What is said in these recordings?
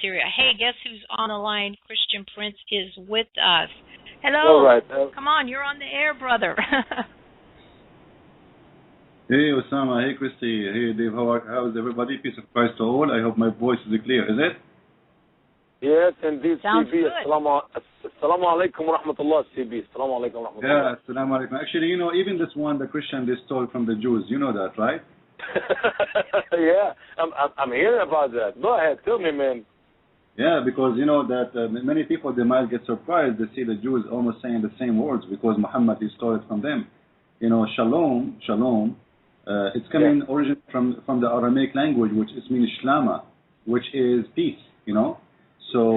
Syria. Hey, guess who's on the line? Christian Prince is with us. All Hello. right. Come on, you're on the air, brother. Hey Usama, hey Kristie, hey Dave, how is everybody? Peace of Christ to all. I hope my voice is clear, is it? Yes, indeed, Sounds CB. good. Assalamu alaikum wa rahmatullah, CB. Assalamu alaikum wa rahmatullah. Yeah, assalamu alaikum. Actually, even this one, the Christian, they stole from the Jews. You know that, right? Yeah, I'm hearing about that. Go ahead, tell me, man. Yeah, because you know that many people, they might get surprised. They see the Jews almost saying the same words because Muhammad, he stole it from them. Shalom, shalom. It's coming origin from the Aramaic language, which is means shlama, which is peace. So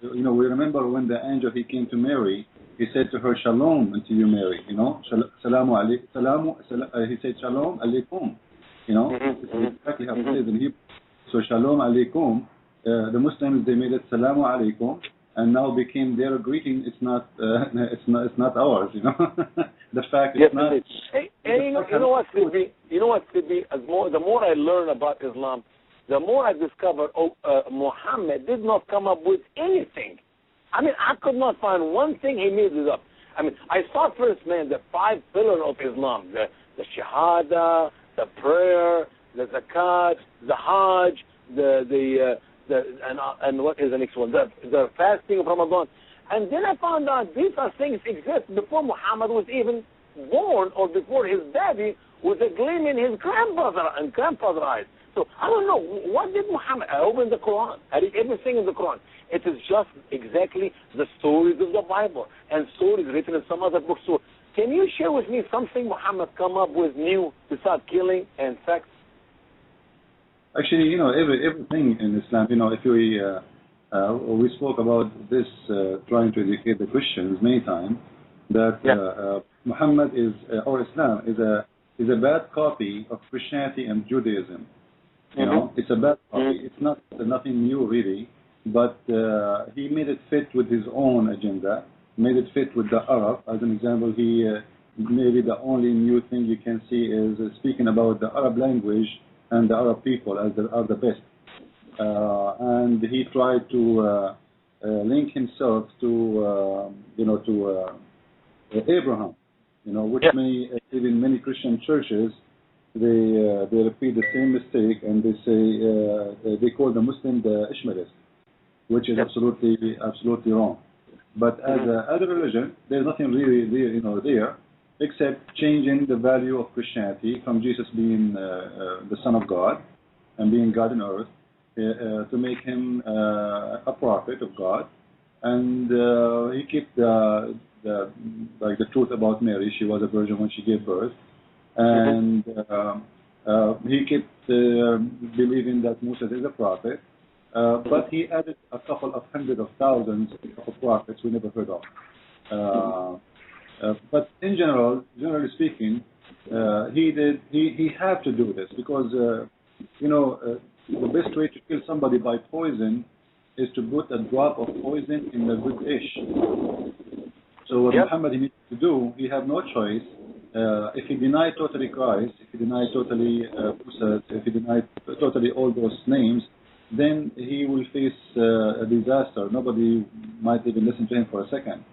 we remember when the angel he came to Mary, he said to her, "Shalom unto you, Mary." Salamu alaikum. He said, "Shalom alaikum." This is exactly how it says in Hebrew. So Shalom alaikum. The Muslims, they made it Salamu alaikum, and now became their greeting. It's not it's not ours. The fact yes, it's not. Hey, you know what, Sidbi? The more I learn about Islam, the more I discover Muhammad did not come up with anything. I mean, I could not find one thing he made it up. I mean, I saw first, man, the 5 pillars of Islam: the Shahada, the prayer, the Zakat, the Hajj, and what is the next one? The fasting of Ramadan. And then I found out these are things exist before Muhammad was even born, or before his daddy was a gleam in his grandfather's eyes. So I don't know, what did Muhammad? I opened the Quran. I read everything in the Quran. It is just exactly the stories of the Bible and stories written in some other books. So can you share with me something Muhammad come up with new besides killing and sex? Actually, everything in Islam, if we spoke about this, trying to educate the Christians many times, that Muhammad or Islam is a bad copy of Christianity and Judaism. It's a bad copy. It's nothing new really, but he made it fit with his own agenda, made it fit with the Arab. As an example, he maybe the only new thing you can see is speaking about the Arab language and the Arab people as are the best. And he tried to link himself to Abraham, which even many Christian churches they repeat the same mistake, and they say they call the Muslim the Ishmaelist, which is absolutely wrong. But as a religion, there's nothing really there except changing the value of Christianity from Jesus being the Son of God and being God on earth to make him a prophet of God, and he kept the truth about Mary. She was a virgin when she gave birth, and he kept believing that Moses is a prophet, but he added a couple of hundred of thousands of prophets we never heard of. But in generally speaking, he had to do this because the best way to kill somebody by poison is to put a drop of poison in a good dish. So what Muhammad needed to do, he had no choice. If he denied totally Christ, if he denied totally Musa, if he denied totally all those names, then he will face a disaster. Nobody might even listen to him for a second.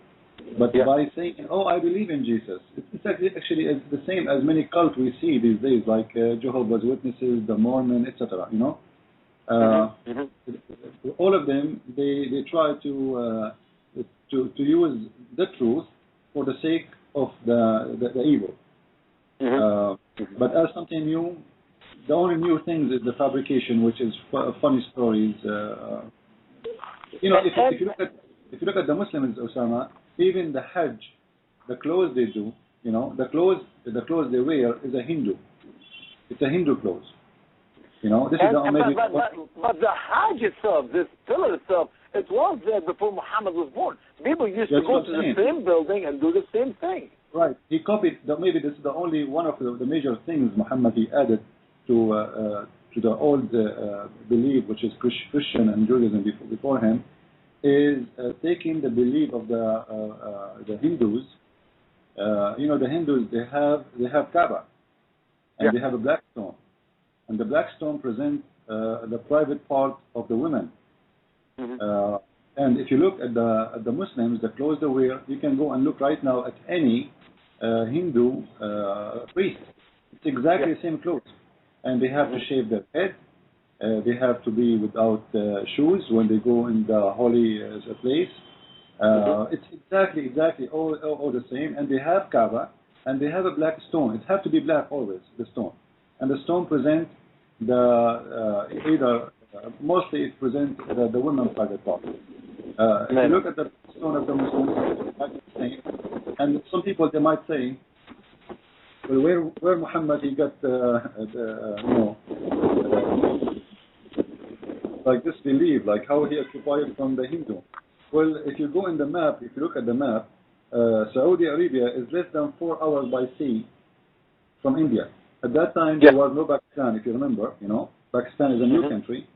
But by saying, "Oh, I believe in Jesus," it's actually the same as many cults we see these days, like Jehovah's Witnesses, the Mormon, etc. All of them they try to use the truth for the sake of the evil. But as something new, the only new thing is the fabrication, which is funny stories. If you look at the Muslims, Osama, even the Hajj, the clothes they do, the clothes they wear is a Hindu. It's a Hindu clothes. This is but the Hajj itself, this pillar itself, it was there before Muhammad was born. People used to go to the same building and do the same thing. Right. He copied. Maybe this is the only one of the major things Muhammad he added to the old belief, which is Christian and Judaism before him, is taking the belief of the Hindus. The Hindus they have Kaaba, and they have a black stone, and the black stone presents the private part of the women. And if you look at the Muslims, the clothes they wear, you can go and look right now at any Hindu priest. It's exactly the same clothes. And they have to shave their head. They have to be without shoes when they go in the holy place. It's exactly all the same. And they have Kaaba, and they have a black stone. It has to be black always, the stone. And the stone presents mostly it presents the women by the top. If you look at the stone of the Muslims, it's the same. And some people, they might say, well, where Muhammad, he got like this belief, like how he occupied from the Hindu. Well, if you go in the map, if you look at the map, Saudi Arabia is less than 4 hours by sea from India. At that time, there was no Pakistan, if you remember. Pakistan is a new country.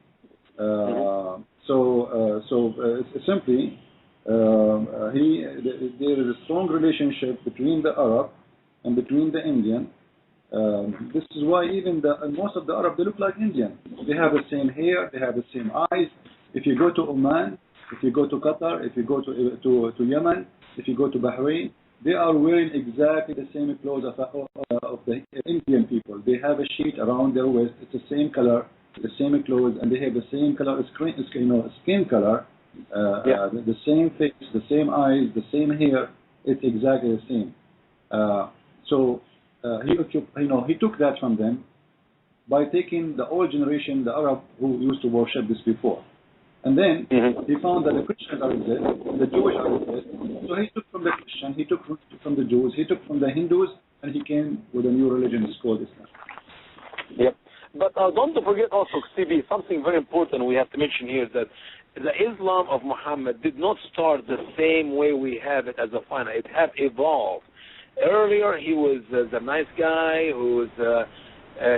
Simply, there is a strong relationship between the Arab and between the Indian. This is why even most of the Arab, they look like Indian. They have the same hair, they have the same eyes. If you go to Oman, if you go to Qatar, if you go to Yemen, if you go to Bahrain, they are wearing exactly the same clothes of the Indian people. They have a sheet around their waist. It's the same color, the same clothes, and they have the same color, skin color, the same face, the same eyes, the same hair. It's exactly the same. He took that from them by taking the old generation, the Arab who used to worship this before. And then he found that the Christians are exist, the Jewish are exist. So he took from the Christian, he took from the Jews, he took from the Hindus, and he came with a new religion. It's called Islam. Yep. But don't forget also, Stevie, something very important we have to mention here is that the Islam of Muhammad did not start the same way we have it as a final. It have evolved. Earlier, he was the nice guy who was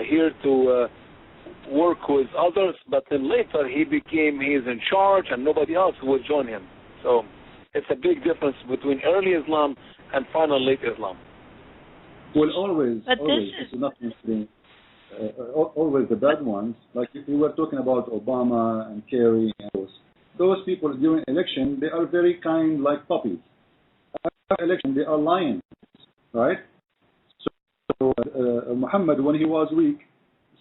here to work with others, but then later he is in charge and nobody else would join him. So it's a big difference between early Islam and final late Islam. Well, always this is not Muslim. Always the bad ones, like if we were talking about Obama and Kerry and those people during election, they are very kind like puppies. After election, they are lions, right? So Muhammad, when he was weak,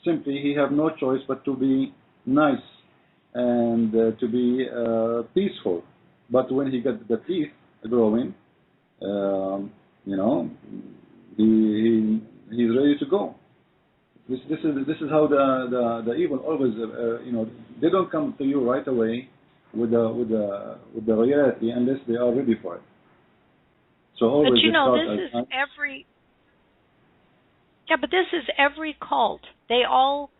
simply he had no choice but to be nice and to be peaceful. But when he got the teeth growing, he's ready to go. This is how the evil always they don't come to you right away with the reality unless they are ready for it. So always. But this is every cult. They all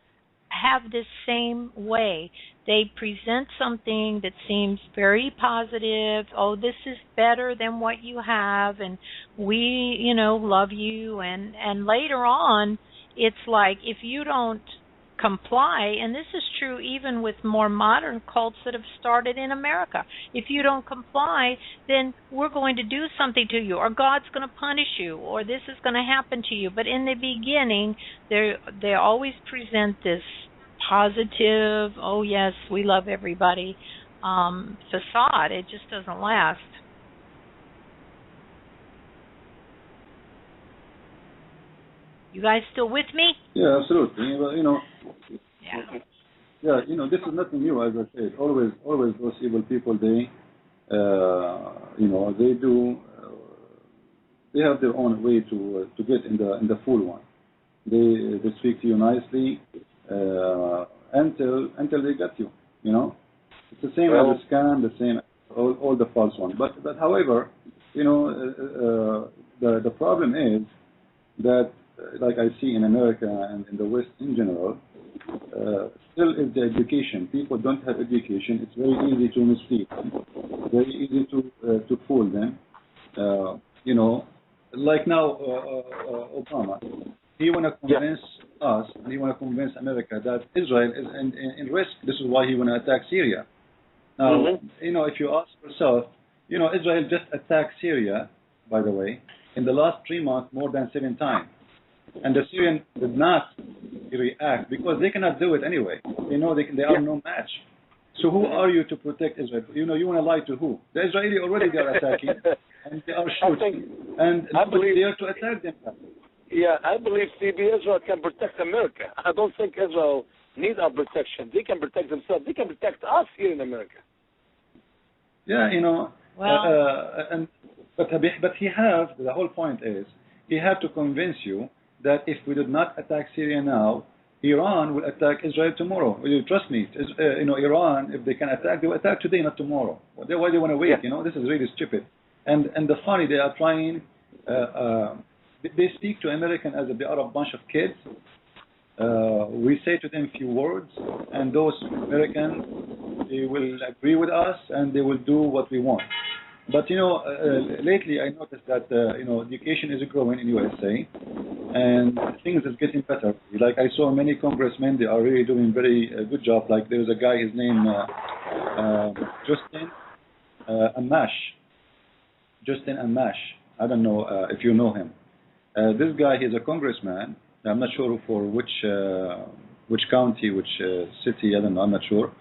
have this same way. They present something that seems very positive. Oh, this is better than what you have, and we, love you. And later on, it's like if you don't comply, and this is true even with more modern cults that have started in America. If you don't comply, then we're going to do something to you, or God's going to punish you, or this is going to happen to you. But in the beginning, they always present this positive, oh yes, we love everybody facade. It just doesn't last. You guys still with me? Yeah, absolutely. This is nothing new, as I said. Always those evil people, they have their own way to get in the full one. They speak to you nicely until they get you. It's the same as a scam, the same all the false ones. But however, the problem is that, like I see in America and in the West in general, still is the education. People don't have education. It's very easy to mislead them, very easy to fool them. Like now Obama, he want to convince us, and he want to convince America that Israel is in risk. This is why he want to attack Syria. Now, if you ask yourself, Israel just attacked Syria, by the way, in the last 3 months more than 7 times. And the Syrians did not react because they cannot do it anyway. They know they are no match. So who are you to protect Israel? You want to lie to who? The Israeli already they are attacking and they are shooting, and nobody there to attack them. Yeah, I believe Israel can protect America. I don't think Israel needs our protection. They can protect themselves. They can protect us here in America. Yeah, Well, but he the whole point is he had to convince you that if we did not attack Syria now, Iran will attack Israel tomorrow. Will you trust me? Iran, if they can attack, they will attack today, not tomorrow. Why do they want to wait? Yeah. This is really stupid. And the funny, they are trying. They speak to Americans as if they are a bunch of kids. We say to them a few words, and those Americans, they will agree with us, and they will do what we want. But lately I noticed that education is growing in USA, and things is getting better. Like I saw many congressmen; they are really doing very good job. Like there's a guy, his name Justin Amash. Justin Amash. I don't know if you know him. This guy, he's a congressman. I'm not sure for which county, which city. I don't know. I'm not sure.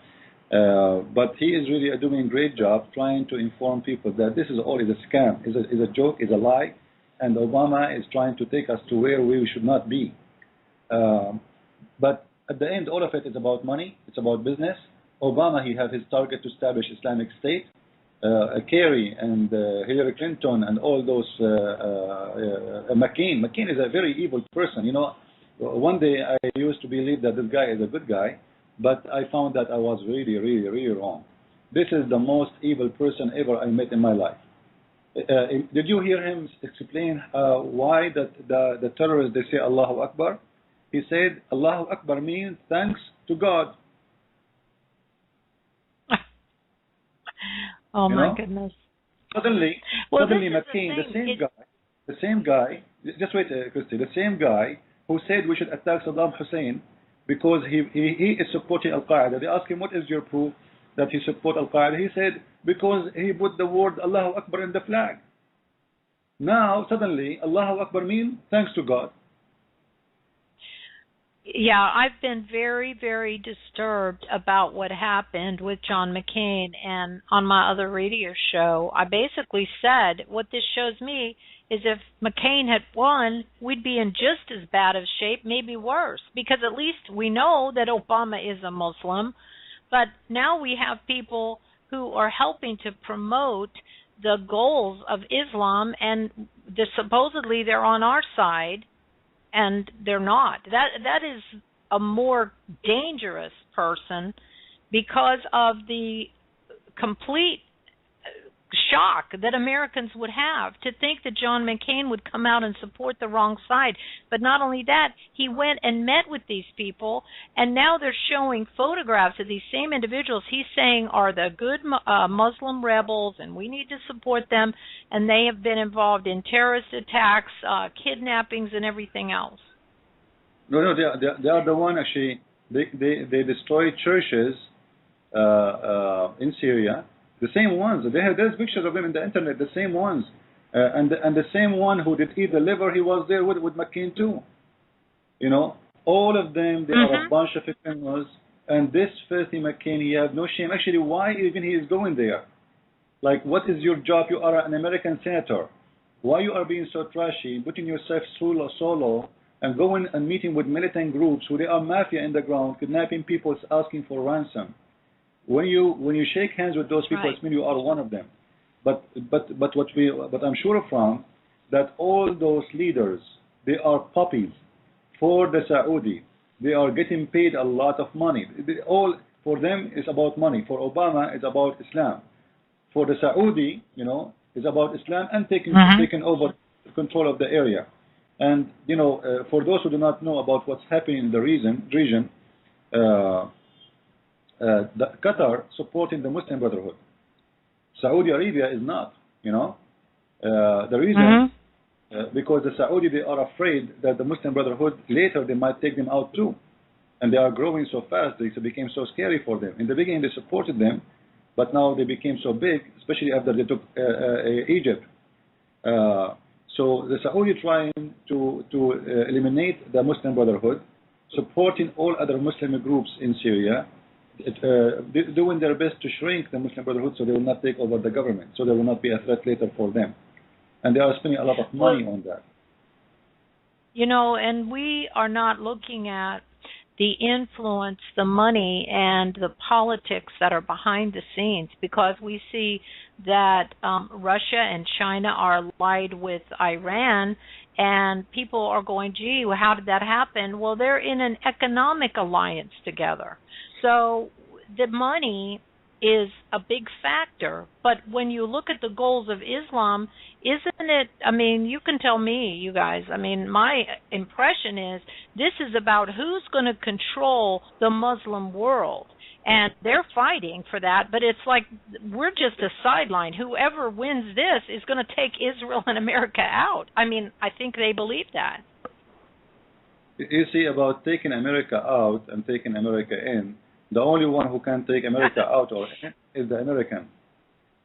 But he is really doing a great job trying to inform people that this is all is a scam, is a joke, is a lie, and Obama is trying to take us to where we should not be. But at the end, all of it is about money. It's about business. Obama, he had his target to establish Islamic State. Kerry and Hillary Clinton and all those McCain. McCain is a very evil person. One day I used to believe that this guy is a good guy, but I found that I was really, really, really wrong. This is the most evil person ever I met in my life. Did you hear him explain why the terrorists, they say Allahu Akbar? He said Allahu Akbar means thanks to God. Oh my goodness! Suddenly McCain, the same guy. Just wait, Kristie. The same guy who said we should attack Saddam Hussein because he is supporting Al Qaeda. They asked him, "What is your proof that he supports Al Qaeda?" He said, "Because he put the word Allahu Akbar in the flag." Now suddenly Allahu Akbar means thanks to God. Yeah, I've been very, very disturbed about what happened with John McCain, and on my other radio show, I basically said what this shows me is if McCain had won, we'd be in just as bad of shape, maybe worse, because at least we know that Obama is a Muslim, but now we have people who are helping to promote the goals of Islam, and supposedly they're on our side. And they're not. That is a more dangerous person because of the complete shock that Americans would have to think that John McCain would come out and support the wrong side. But not only that, he went and met with these people, and now they're showing photographs of these same individuals he's saying are the good Muslim rebels, and we need to support them, and they have been involved in terrorist attacks, kidnappings, and everything else. No, they are the one actually. They destroyed churches in Syria. The same ones. There's pictures of them in the internet. The same ones, and the same one who did eat the liver. He was there with McCain too. All of them. They are a bunch of criminals. And this filthy McCain, he has no shame. Actually, why even he is going there? Like, what is your job? You are an American senator. Why you are being so trashy, putting yourself solo, and going and meeting with militant groups who they are mafia in the ground, kidnapping people, asking for ransom? When you shake hands with those people, it means you are one of them. But I'm sure from that all those leaders, they are puppies for the Saudi. They are getting paid a lot of money. All for them is about money. For Obama, it's about Islam. For the Saudi, it's about Islam and taking over control of the area. And for those who do not know about what's happening in the region. Qatar supporting the Muslim Brotherhood. Saudi Arabia is not, the reason, because the Saudi, they are afraid that the Muslim Brotherhood, later they might take them out too. And they are growing so fast, it became so scary for them. In the beginning they supported them, but now they became so big, especially after they took Egypt. So the Saudi trying to eliminate the Muslim Brotherhood, supporting all other Muslim groups in Syria, doing their best to shrink the Muslim Brotherhood so they will not take over the government, so there will not be a threat later for them. And they are spending a lot of money on that. You know, and we are not looking at the influence, the money, and the politics that are behind the scenes, because we see that Russia and China are allied with Iran, and people are going, gee, well, how did that happen? Well, they're in an economic alliance together. So the money is a big factor, but when you look at the goals of Islam, isn't it, I mean, you can tell me, you guys, I mean, my impression is this is about who's going to control the Muslim world, and they're fighting for that, but it's like we're just a sideline. Whoever wins this is going to take Israel and America out. I mean, I think they believe that. You see, about taking America out and taking America in, the only one who can take America out or in is the American.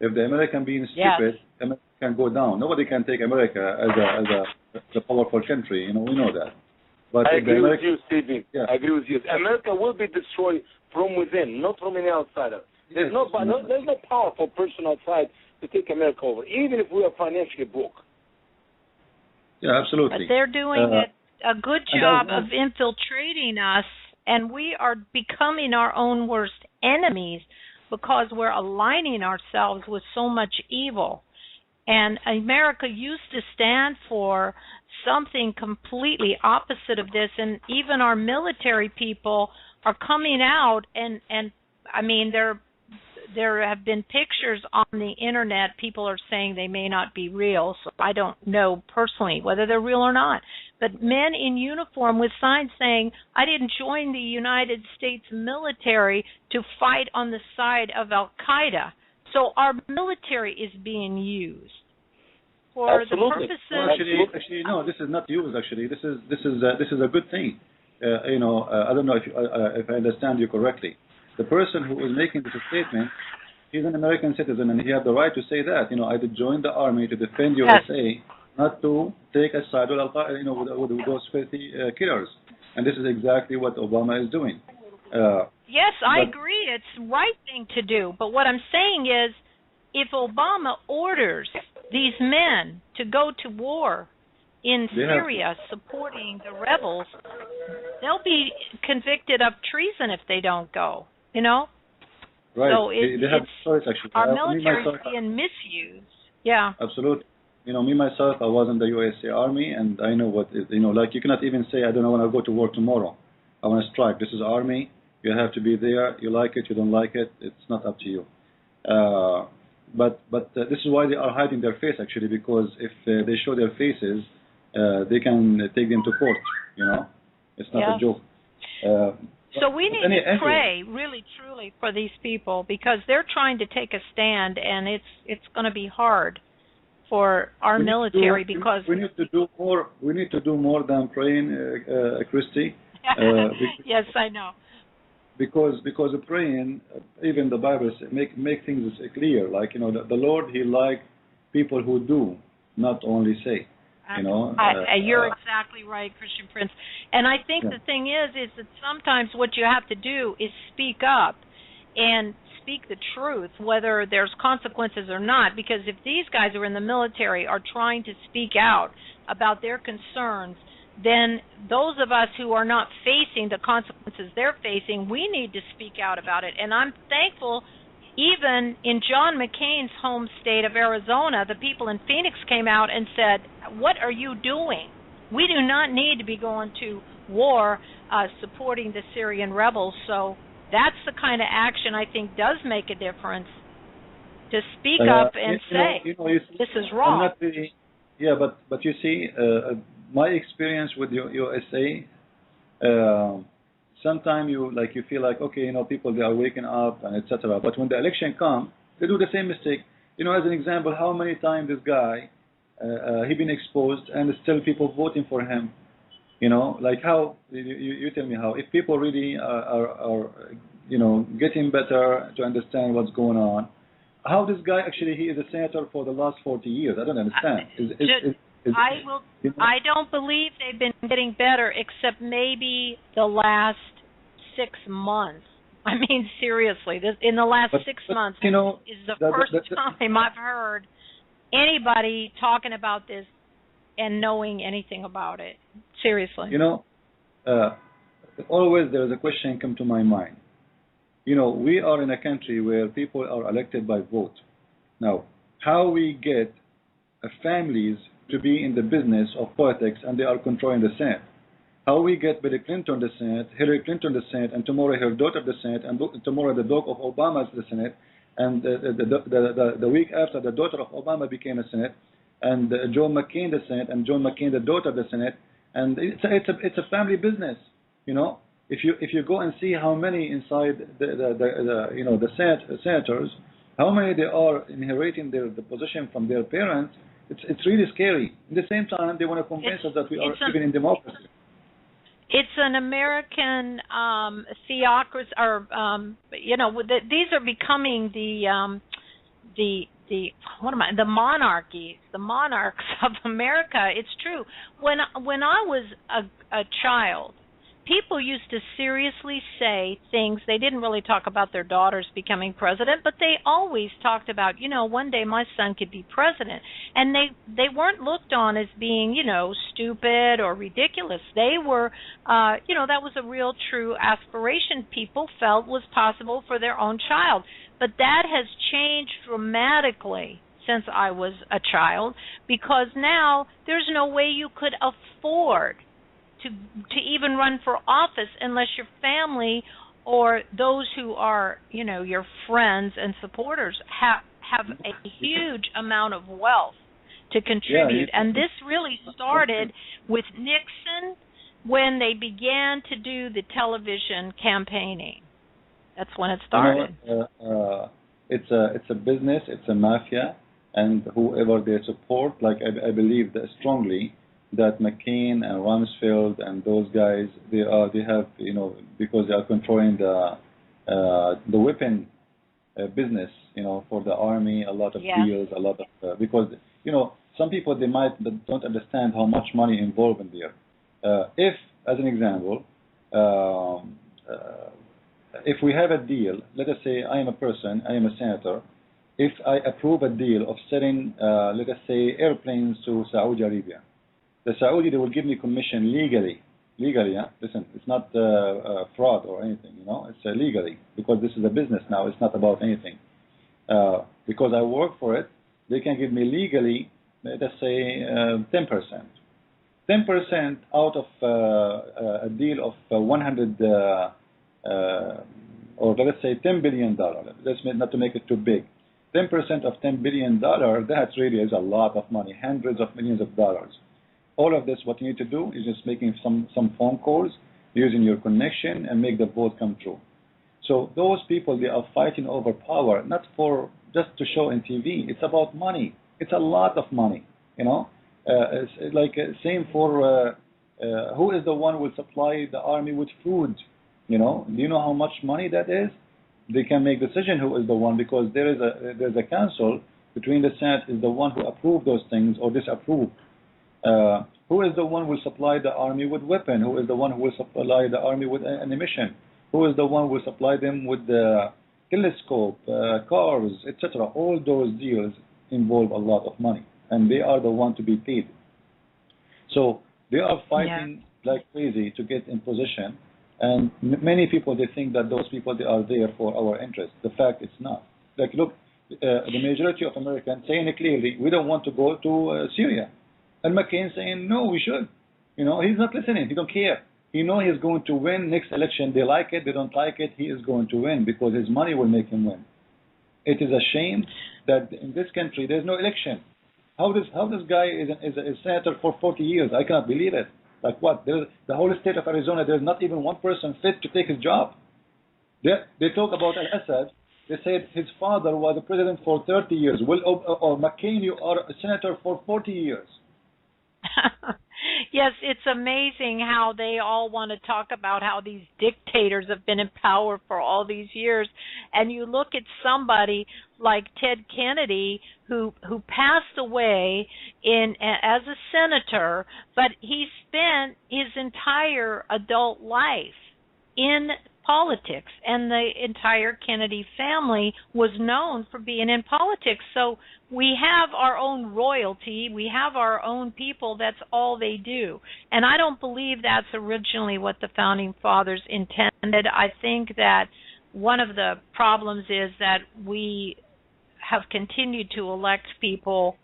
If the American being stupid, America can go down. Nobody can take America as a powerful country. You know, we know that. But I agree with you, Stevie. Yeah. I agree with you. America will be destroyed from within, not from any outsider. There's no powerful person outside to take America over, even if we are financially broke. Yeah, absolutely. But they're doing a good job of infiltrating us, and we are becoming our own worst enemies because we're aligning ourselves with so much evil. And America used to stand for something completely opposite of this, and even our military people are coming out, and I mean, there have been pictures on the internet. People are saying they may not be real, so I don't know personally whether they're real or not. But men in uniform with signs saying, I didn't join the United States military to fight on the side of Al-Qaeda. So our military is being used for the purposes. Well, actually, no. This is not used. Actually, this is a good thing. I don't know if I understand you correctly. The person who is making this statement, he's an American citizen, and he has the right to say that. I did join the army to defend USA, not to take a side with those filthy killers. And this is exactly what Obama is doing. Yes, I agree. It's the right thing to do. But what I'm saying is, if Obama orders these men to go to war in Syria supporting the rebels, they'll be convicted of treason if they don't go, Right. So they have choice, actually. Our military is being misused. Yeah. Absolutely. Me, myself, I was in the USA Army, and I know what, like you cannot even say, I don't want to go to war tomorrow. I want to strike. This is Army. You have to be there. You like it, you don't like it. It's not up to you. But this is why they are hiding their face, actually, because if they show their faces, they can take them to court, It's not a joke. So we need to pray, really, truly, for these people, because they're trying to take a stand, and it's going to be hard for our military because we need to do more. We need to do more than praying, Kristie. Yes, I know. Because praying, even the Bible make things clear. Like the Lord, He likes people who do, not only say. You're exactly right, Christian Prince. And I think the thing is that sometimes what you have to do is speak up and speak the truth, whether there's consequences or not. Because if these guys who are in the military are trying to speak out about their concerns, then those of us who are not facing the consequences they're facing, we need to speak out about it. And I'm thankful. Even in John McCain's home state of Arizona, the people in Phoenix came out and said, what are you doing? We do not need to be going to war supporting the Syrian rebels. So that's the kind of action I think does make a difference, to speak up and say, this is wrong. I'm not really, but you see, my experience with USA, sometimes you feel like, okay, people, they are waking up and etc. But when the election comes, they do the same mistake. As an example, how many times this guy he been exposed and still people voting for him. Like how you tell me how, if people really are getting better to understand what's going on, how this guy actually, he is a senator for the last 40 years. I don't understand. I don't believe they've been getting better, except maybe the last 6 months. I mean, seriously, this in the last But 6 months you know, is the first time I've heard anybody talking about this and knowing anything about it. Seriously. you know, always there is a question come to my mind. We are in a country where people are elected by vote. Now, how we get families to be in the business of politics and they are controlling the Senate? How we get Bill Clinton the Senate, Hillary Clinton the Senate, and tomorrow her daughter the Senate, and tomorrow the dog of Obama is the Senate, and the week after the daughter of Obama became a Senate, and John McCain the Senate, and John McCain the daughter the Senate, and it's a family business. If you go and see how many inside the senators, how many they are inheriting the position from their parents, it's really scary. At the same time, they want to convince us that we are living in democracy. It's an American theocracy, or these are becoming the monarchies, the monarchs of America. It's true. When I was a child, people used to seriously say things. They didn't really talk about their daughters becoming president, but they always talked about, one day my son could be president. And they weren't looked on as being, stupid or ridiculous. They were, that was a real true aspiration people felt was possible for their own child. But that has changed dramatically since I was a child, because now there's no way you could afford to even run for office unless your family or those who are, your friends and supporters have a huge amount of wealth to contribute. And this really started with Nixon when they began to do the television campaigning. That's when it started. It's a business, it's a mafia, and whoever they support, like I believe that strongly that McCain and Rumsfeld and those guys, they have, because they are controlling the weapon business, for the army, a lot of deals, a lot of, because, some people, they don't understand how much money involved in there. If, as an example, if we have a deal, let us say I am a person, I am a senator, if I approve a deal of selling, let us say, airplanes to Saudi Arabia, the Saudi, they will give me commission legally, yeah? Listen, it's not fraud or anything, it's legally, because this is a business now, it's not about anything. Because I work for it, they can give me legally, let's say, 10%. 10% out of a deal of 100, or let's say $10 billion, let's not to make it too big. 10% of $10 billion, that really is a lot of money, hundreds of millions of dollars. All of this, what you need to do is just making some phone calls, using your connection, and make the vote come true. So those people, they are fighting over power, not for just to show on TV. It's about money. It's a lot of money, It's like same for who is the one who will supply the army with food, Do you know how much money that is? They can make decision who is the one, because there's a council between the Senate is the one who approve those things or disapprove. Who is the one who will supply the army with weapon? Who is the one who will supply the army with ammunition? Who is the one who will supply them with the telescope, cars, etc.? All those deals involve a lot of money, and they are the one to be paid. So they are fighting like crazy to get in position, and many people, they think that those people, they are there for our interest. The fact it's not. Like, look, the majority of Americans saying it clearly, we don't want to go to Syria. And McCain saying, no, we should. He's not listening. He don't care. He knows he's going to win next election. They like it, they don't like it. He is going to win because his money will make him win. It is a shame that in this country there's no election. How this guy is a senator for 40 years? I cannot believe it. Like what? The whole state of Arizona, there's not even one person fit to take his job. They talk about Al-Assad. They said his father was the president for 30 years. Well, or McCain, you are a senator for 40 years. Yes, it's amazing how they all want to talk about how these dictators have been in power for all these years. And you look at somebody like Ted Kennedy, who passed away as a senator, but he spent his entire adult life in politics, and the entire Kennedy family was known for being in politics. So we have our own royalty, we have our own people, that's all they do. And I don't believe that's originally what the Founding Fathers intended. I think that one of the problems is that we have continued to elect people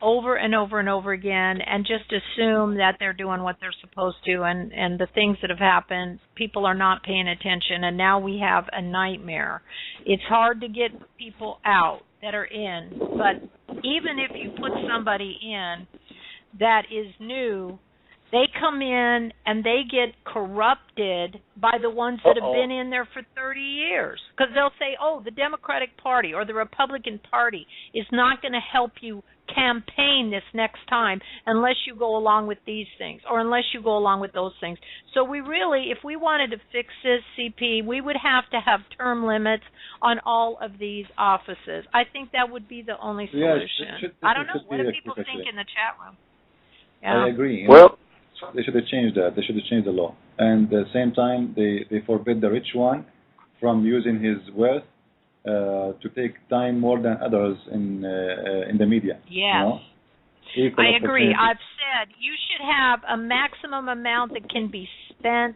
over and over and over again and just assume that they're doing what they're supposed to, and the things that have happened, people are not paying attention, and now we have a nightmare. It's hard to get people out that are in, but even if you put somebody in that is new, they come in and they get corrupted by the ones that have been in there for 30 years. Because they'll say, oh, the Democratic Party or the Republican Party is not going to help you campaign this next time unless you go along with these things or unless you go along with those things. So we really, if we wanted to fix this, CP, we would have to have term limits on all of these offices. I think that would be the only solution. I don't know. What do people think in the chat room? I agree. Well, they should have changed that. They should have changed the law. And at the same time, they forbid the rich one from using his wealth to take time more than others in the media. Yes. You know? I agree. I've said you should have a maximum amount that can be spent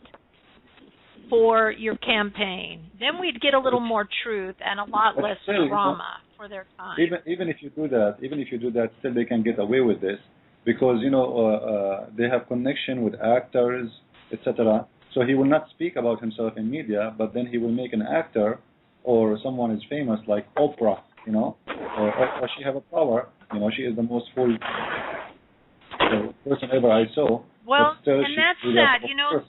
for your campaign. Then we'd get a little more truth and a lot less drama for their time. Even if you do that, still they can get away with this. Because, you know, they have connection with actors, etc. So he will not speak about himself in media, but then he will make an actor or someone is famous like Oprah, you know, or she have a power. You know, she is the most full person ever I saw. Well, and that's sad. You know,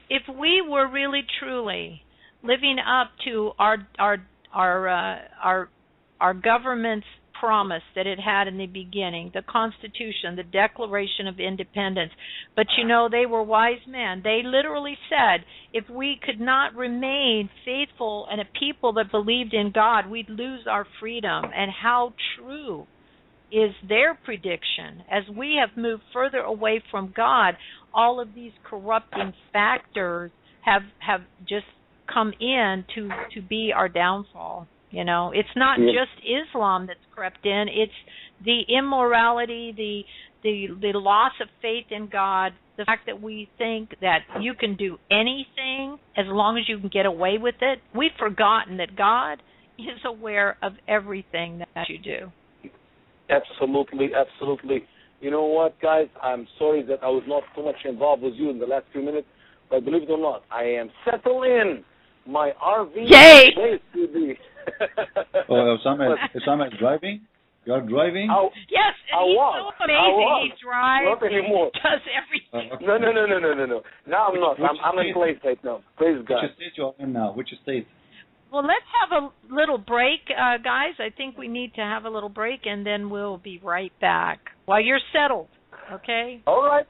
if we were really truly living up to our government's promise that it had in the beginning, the Constitution, the Declaration of Independence. But, you know, they were wise men. They literally said if we could not remain faithful and a people that believed in God, we'd lose our freedom. And how true is their prediction? As we have moved further away from God, all of these corrupting factors have just come in to be our downfall. You know, it's not just Islam that's crept in. It's the immorality, the loss of faith in God, the fact that we think that you can do anything as long as you can get away with it. We've forgotten that God is aware of everything that you do. Absolutely, absolutely. You know what, guys? I'm sorry that I was not so much involved with you in the last few minutes, but believe it or not, I am settled in my RV. Yay! Usama is driving? You are driving? Yes, and he's so amazing. He drives. Not anymore. Does everything. No. Now I'm not. I'm in place right now. Praise God. Which state you are in now? Which state? Well, let's have a little break, guys. I think we need to have a little break, and then we'll be right back while you're settled, okay? All right.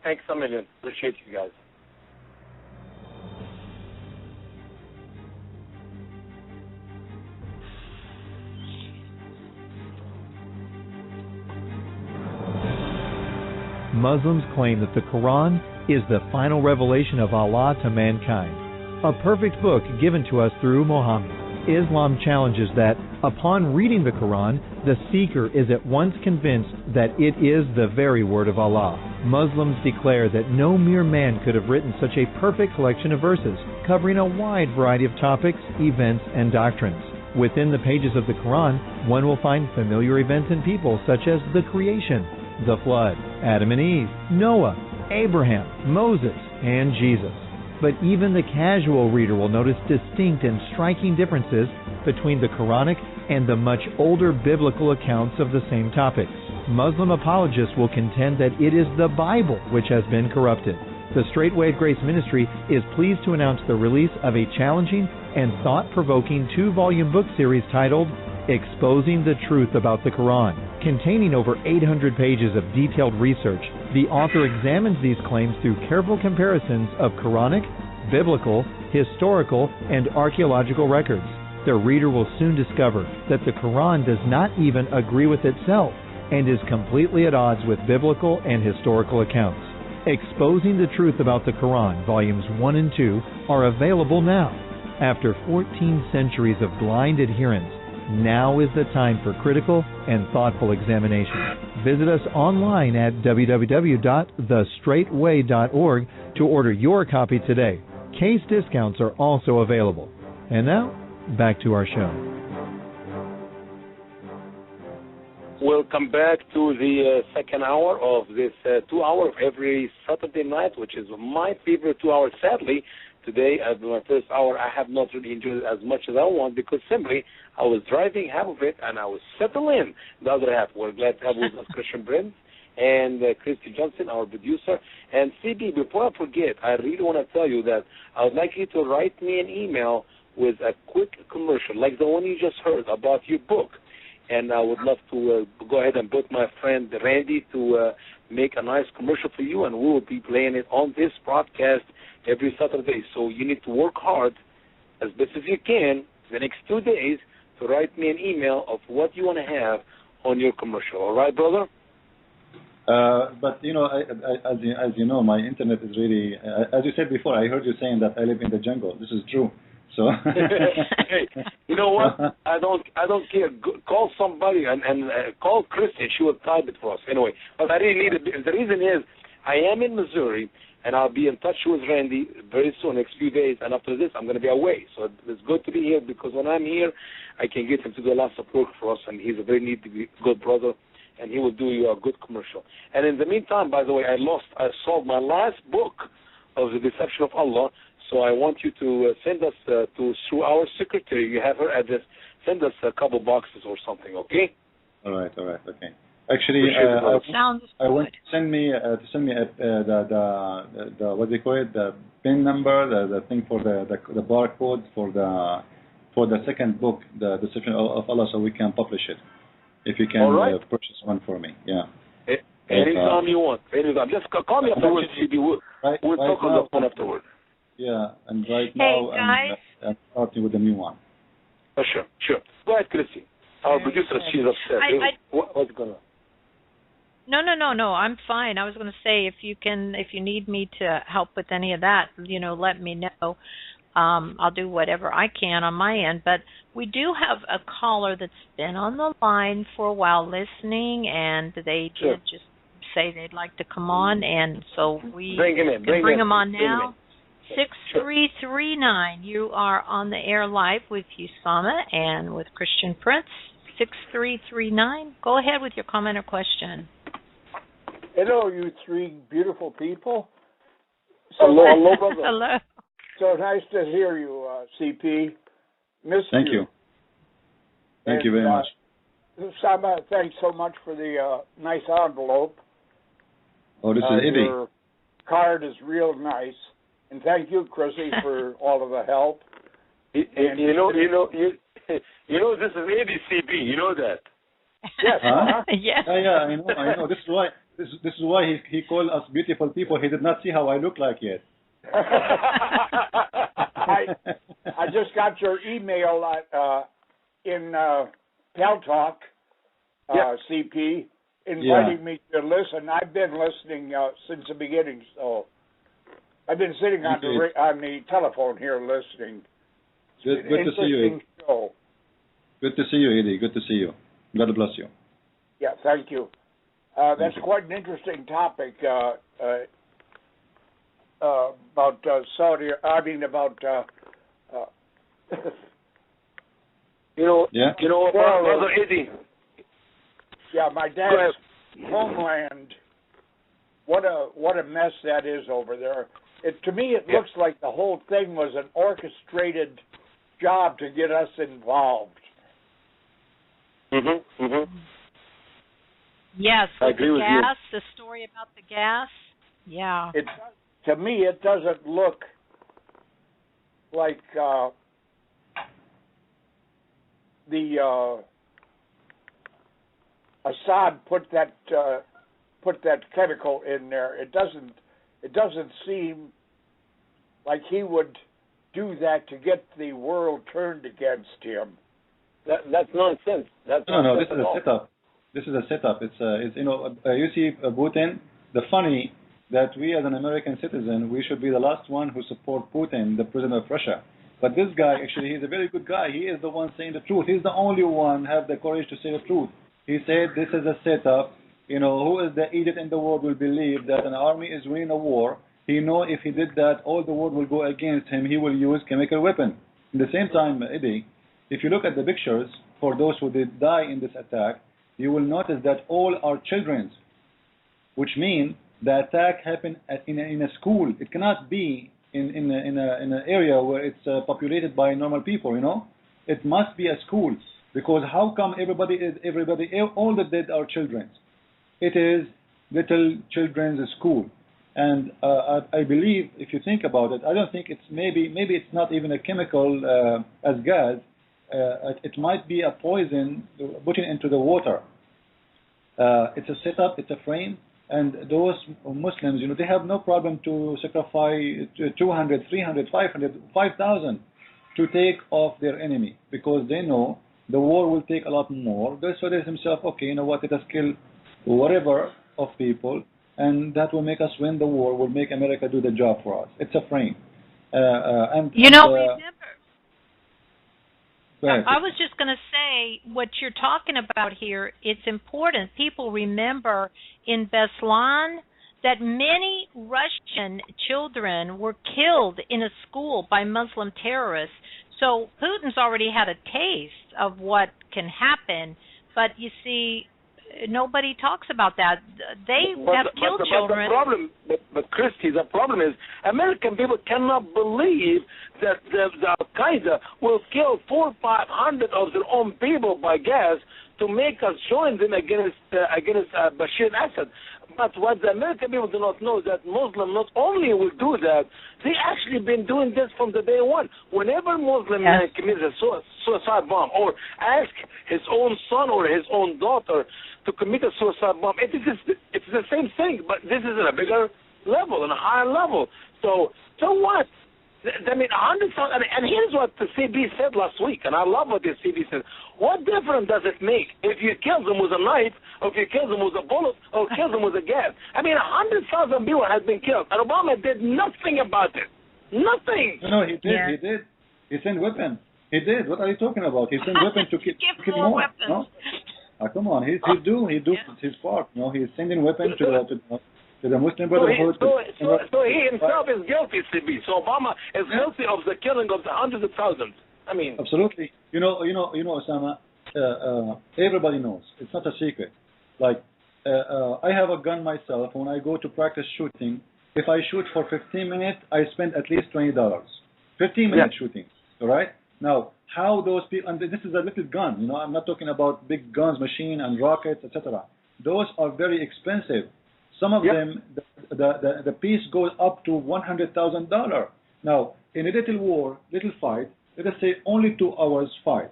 Thanks a million. Appreciate you guys. Muslims claim that the Quran is the final revelation of Allah to mankind, a perfect book given to us through Muhammad. Islam challenges that, upon reading the Quran, the seeker is at once convinced that it is the very word of Allah. Muslims declare that no mere man could have written such a perfect collection of verses, covering a wide variety of topics, events, and doctrines. Within the pages of the Quran, one will find familiar events and people such as the creation, the flood, Adam and Eve, Noah, Abraham, Moses, and Jesus. But even the casual reader will notice distinct and striking differences between the Quranic and the much older biblical accounts of the same topics. Muslim apologists will contend that it is the Bible which has been corrupted. The Straightway Grace Ministry is pleased to announce the release of a challenging and thought-provoking 2-volume book series titled Exposing the Truth About the Quran. Containing over 800 pages of detailed research, the author examines these claims through careful comparisons of Quranic, biblical, historical, and archaeological records. The reader will soon discover that the Quran does not even agree with itself and is completely at odds with biblical and historical accounts. Exposing the Truth About the Quran, Volumes 1 and 2, are available now. After 14 centuries of blind adherence, now is the time for critical and thoughtful examination. Visit us online at www.thestraightway.org to order your copy today. Case discounts are also available. And now, back to our show. We'll come back to the second hour of this 2 hour of every Saturday night, which is my favorite 2 hours. Sadly, today, at my first hour, I have not really enjoyed it as much as I want because simply I was driving half of it and I was settling in the other half. We're glad to have with us Christian Prince and Kristie Johnson, our producer. And CB, before I forget, I really want to tell you that I would like you to write me an email with a quick commercial, like the one you just heard about your book. And I would love to go ahead and book my friend Randy to make a nice commercial for you, and we will be playing it on this broadcast every Saturday. So you need to work hard as best as you can the next 2 days to write me an email of what you want to have on your commercial. All right, brother? But, you know, as you know, my internet is really, as you said before, I heard you saying that I live in the jungle. This is true. So hey, you know what? I don't care. Call somebody and call Kristie. She will type it for us anyway. But I really need it. The reason is I am in Missouri and I'll be in touch with Randy very soon, next few days. And after this, I'm going to be away. So it's good to be here because when I'm here, I can get him to do lots of work for us. And he's a very neat, good brother, and he will do you a good commercial. And in the meantime, by the way, I sold my last book of The Deception of Allah. So I want you to send us through our secretary. You have her address. Send us a couple boxes or something, okay? All right, okay. Actually, I want to send me the what do you call it, the PIN number, the thing for the barcode for the second book, The Deception of Allah, so we can publish it. If you can purchase one for me, yeah. Anytime you want. Anytime. Just call me afterwards. We'll talk on the phone afterwards. Yeah, and right now I'm starting with the new one. Oh, sure. Go ahead, Kristie. Our producer, she's upset. What's going on? No. I'm fine. I was going to say if you need me to help with any of that, let me know. I'll do whatever I can on my end. But we do have a caller that's been on the line for a while listening, and they did just say they'd like to come on, and so we bring him on now. 6339. You are on the air live with Usama and with Christian Prince. 6339. Go ahead with your comment or question. Hello, you three beautiful people. Hello, brother. Hello. So nice to hear you, CP. Thank you. Thank you very much. Usama, thanks so much for the nice envelope. Oh, this is Eddie. Your card is real nice. And thank you, Kristie, for all of the help. You know, this is ABCB. You know that. Yes. Huh? Yes. Yeah, I know. This is why he called us beautiful people. He did not see how I look like yet. I just got your email in Pal Talk, CP, inviting me to listen. I've been listening since the beginning, so I've been sitting on the telephone here listening. Good to see you, Eddie. Show. Good to see you, Eddie. Good to see you. God bless you. Yeah, thank you. That's quite an interesting topic about Saudi. I mean about. Brother Eddie. Yeah, my dad's homeland. What a mess that is over there. To me, it looks like the whole thing was an orchestrated job to get us involved. Yes, I with agree the with gas, the story about the gas. Yeah. To me, it doesn't look like Assad put that chemical in there. It doesn't seem like he would do that to get the world turned against him. That's nonsense. No. This is a setup. This is a setup. It's you see Putin. The funny that we as an American citizen, we should be the last one who support Putin, the president of Russia. But this guy, actually, he's a very good guy. He is the one saying the truth. He's the only one have the courage to say the truth. He said this is a setup. Who is the idiot in the world will believe that an army is winning a war? He know if he did that, all the world will go against him. He will use chemical weapon. At the same time, Eddie, if you look at the pictures for those who did die in this attack, you will notice that all are children, which means the attack happened in a school. It cannot be in an area where it's populated by normal people. It must be a school, because how come everybody all the dead are children? It is little children's school. And I believe, if you think about it, I don't think it's maybe it's not even a chemical as gas. It might be a poison putting into the water. It's a setup, it's a frame, and those Muslims, they have no problem to sacrifice 200, 300, 500, 5,000 to take off their enemy, because they know the war will take a lot more. So they themselves, okay, you know what, let us kill whatever of people, and that will make us win the war, will make America do the job for us. It's a frame. Remember, I was just going to say, what you're talking about here, it's important. People remember in Beslan that many Russian children were killed in a school by Muslim terrorists. So Putin's already had a taste of what can happen, but you see, nobody talks about that. They have killed children. But Kristie, the problem is American people cannot believe that the Al-Qaeda will kill 400 or 500 of their own people by gas to make us join them against Bashar al-Assad. But what the American people do not know is that Muslims not only will do that, they actually been doing this from the day one. Whenever Muslim man commits a suicide bomb or ask his own son or his own daughter to commit a suicide bomb, it's the same thing, but this is at a bigger level and a higher level. So what? I mean, 100,000, and here's what the CB said last week, and I love what the CB said. What difference does it make if you kill them with a knife, or if you kill them with a bullet, or kill them with a gas? I mean, 100,000 people have been killed, and Obama did nothing about it. Nothing. No, he did. Yeah. He did. He sent weapons. He did. What are you talking about? He sent weapons to kill more. Weapons. No? Come on. He do his part. No, he's sending weapons to the Muslim Brotherhood. So he himself is guilty, CB. So Obama is guilty of the killing of the hundreds of thousands. I mean, absolutely. Usama. Everybody knows. It's not a secret. Like, I have a gun myself. When I go to practice shooting, if I shoot for 15 minutes, I spend at least $20. 15 minutes shooting. All right. Now, how those people? And this is a little gun. I'm not talking about big guns, machine, and rockets, etc. Those are very expensive. Some of them, the piece goes up to $100,000. Now, in a little war, little fight, let us say only 2 hours fight.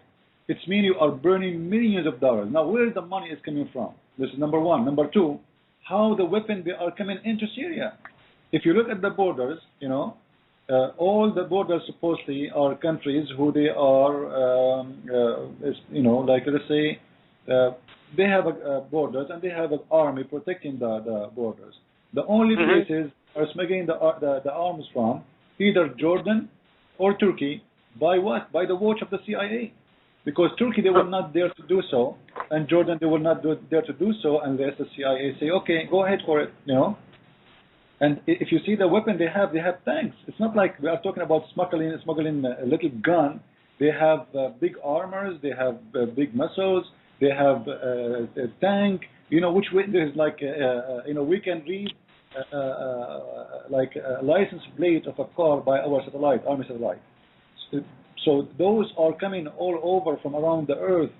It means you are burning millions of dollars. Now, where the money is coming from? This is number one. Number two, how the weapons they are coming into Syria. If you look at the borders, all the borders supposedly are countries who they are, like let's say, they have borders and they have an army protecting the borders. The only places are smuggling the arms from either Jordan or Turkey. By what? By the watch of the CIA. Because Turkey, they will not dare to do so, and Jordan, they will not dare to do so unless the CIA say, okay, go ahead for it, And if you see the weapon they have tanks. It's not like we are talking about smuggling a little gun. They have big armors, they have big missiles, they have a tank, which there's like, we can read like a license plate of a car by our satellite, army satellite. So those are coming all over from around the earth.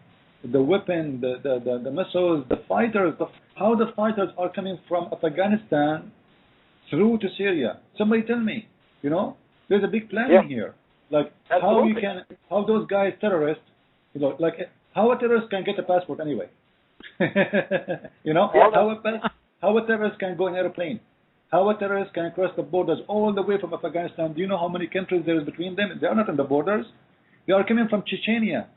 The weapon, the missiles, the fighters, how the fighters are coming from Afghanistan through to Syria. Somebody tell me, there's a big plan here. Like how those guys, terrorists, like how a terrorist can get a passport anyway. How a terrorist can go in an airplane. How a terrorist can cross the borders all the way from Afghanistan. Do you know how many countries there is between them? They are not on the borders. They are coming from Chechnya.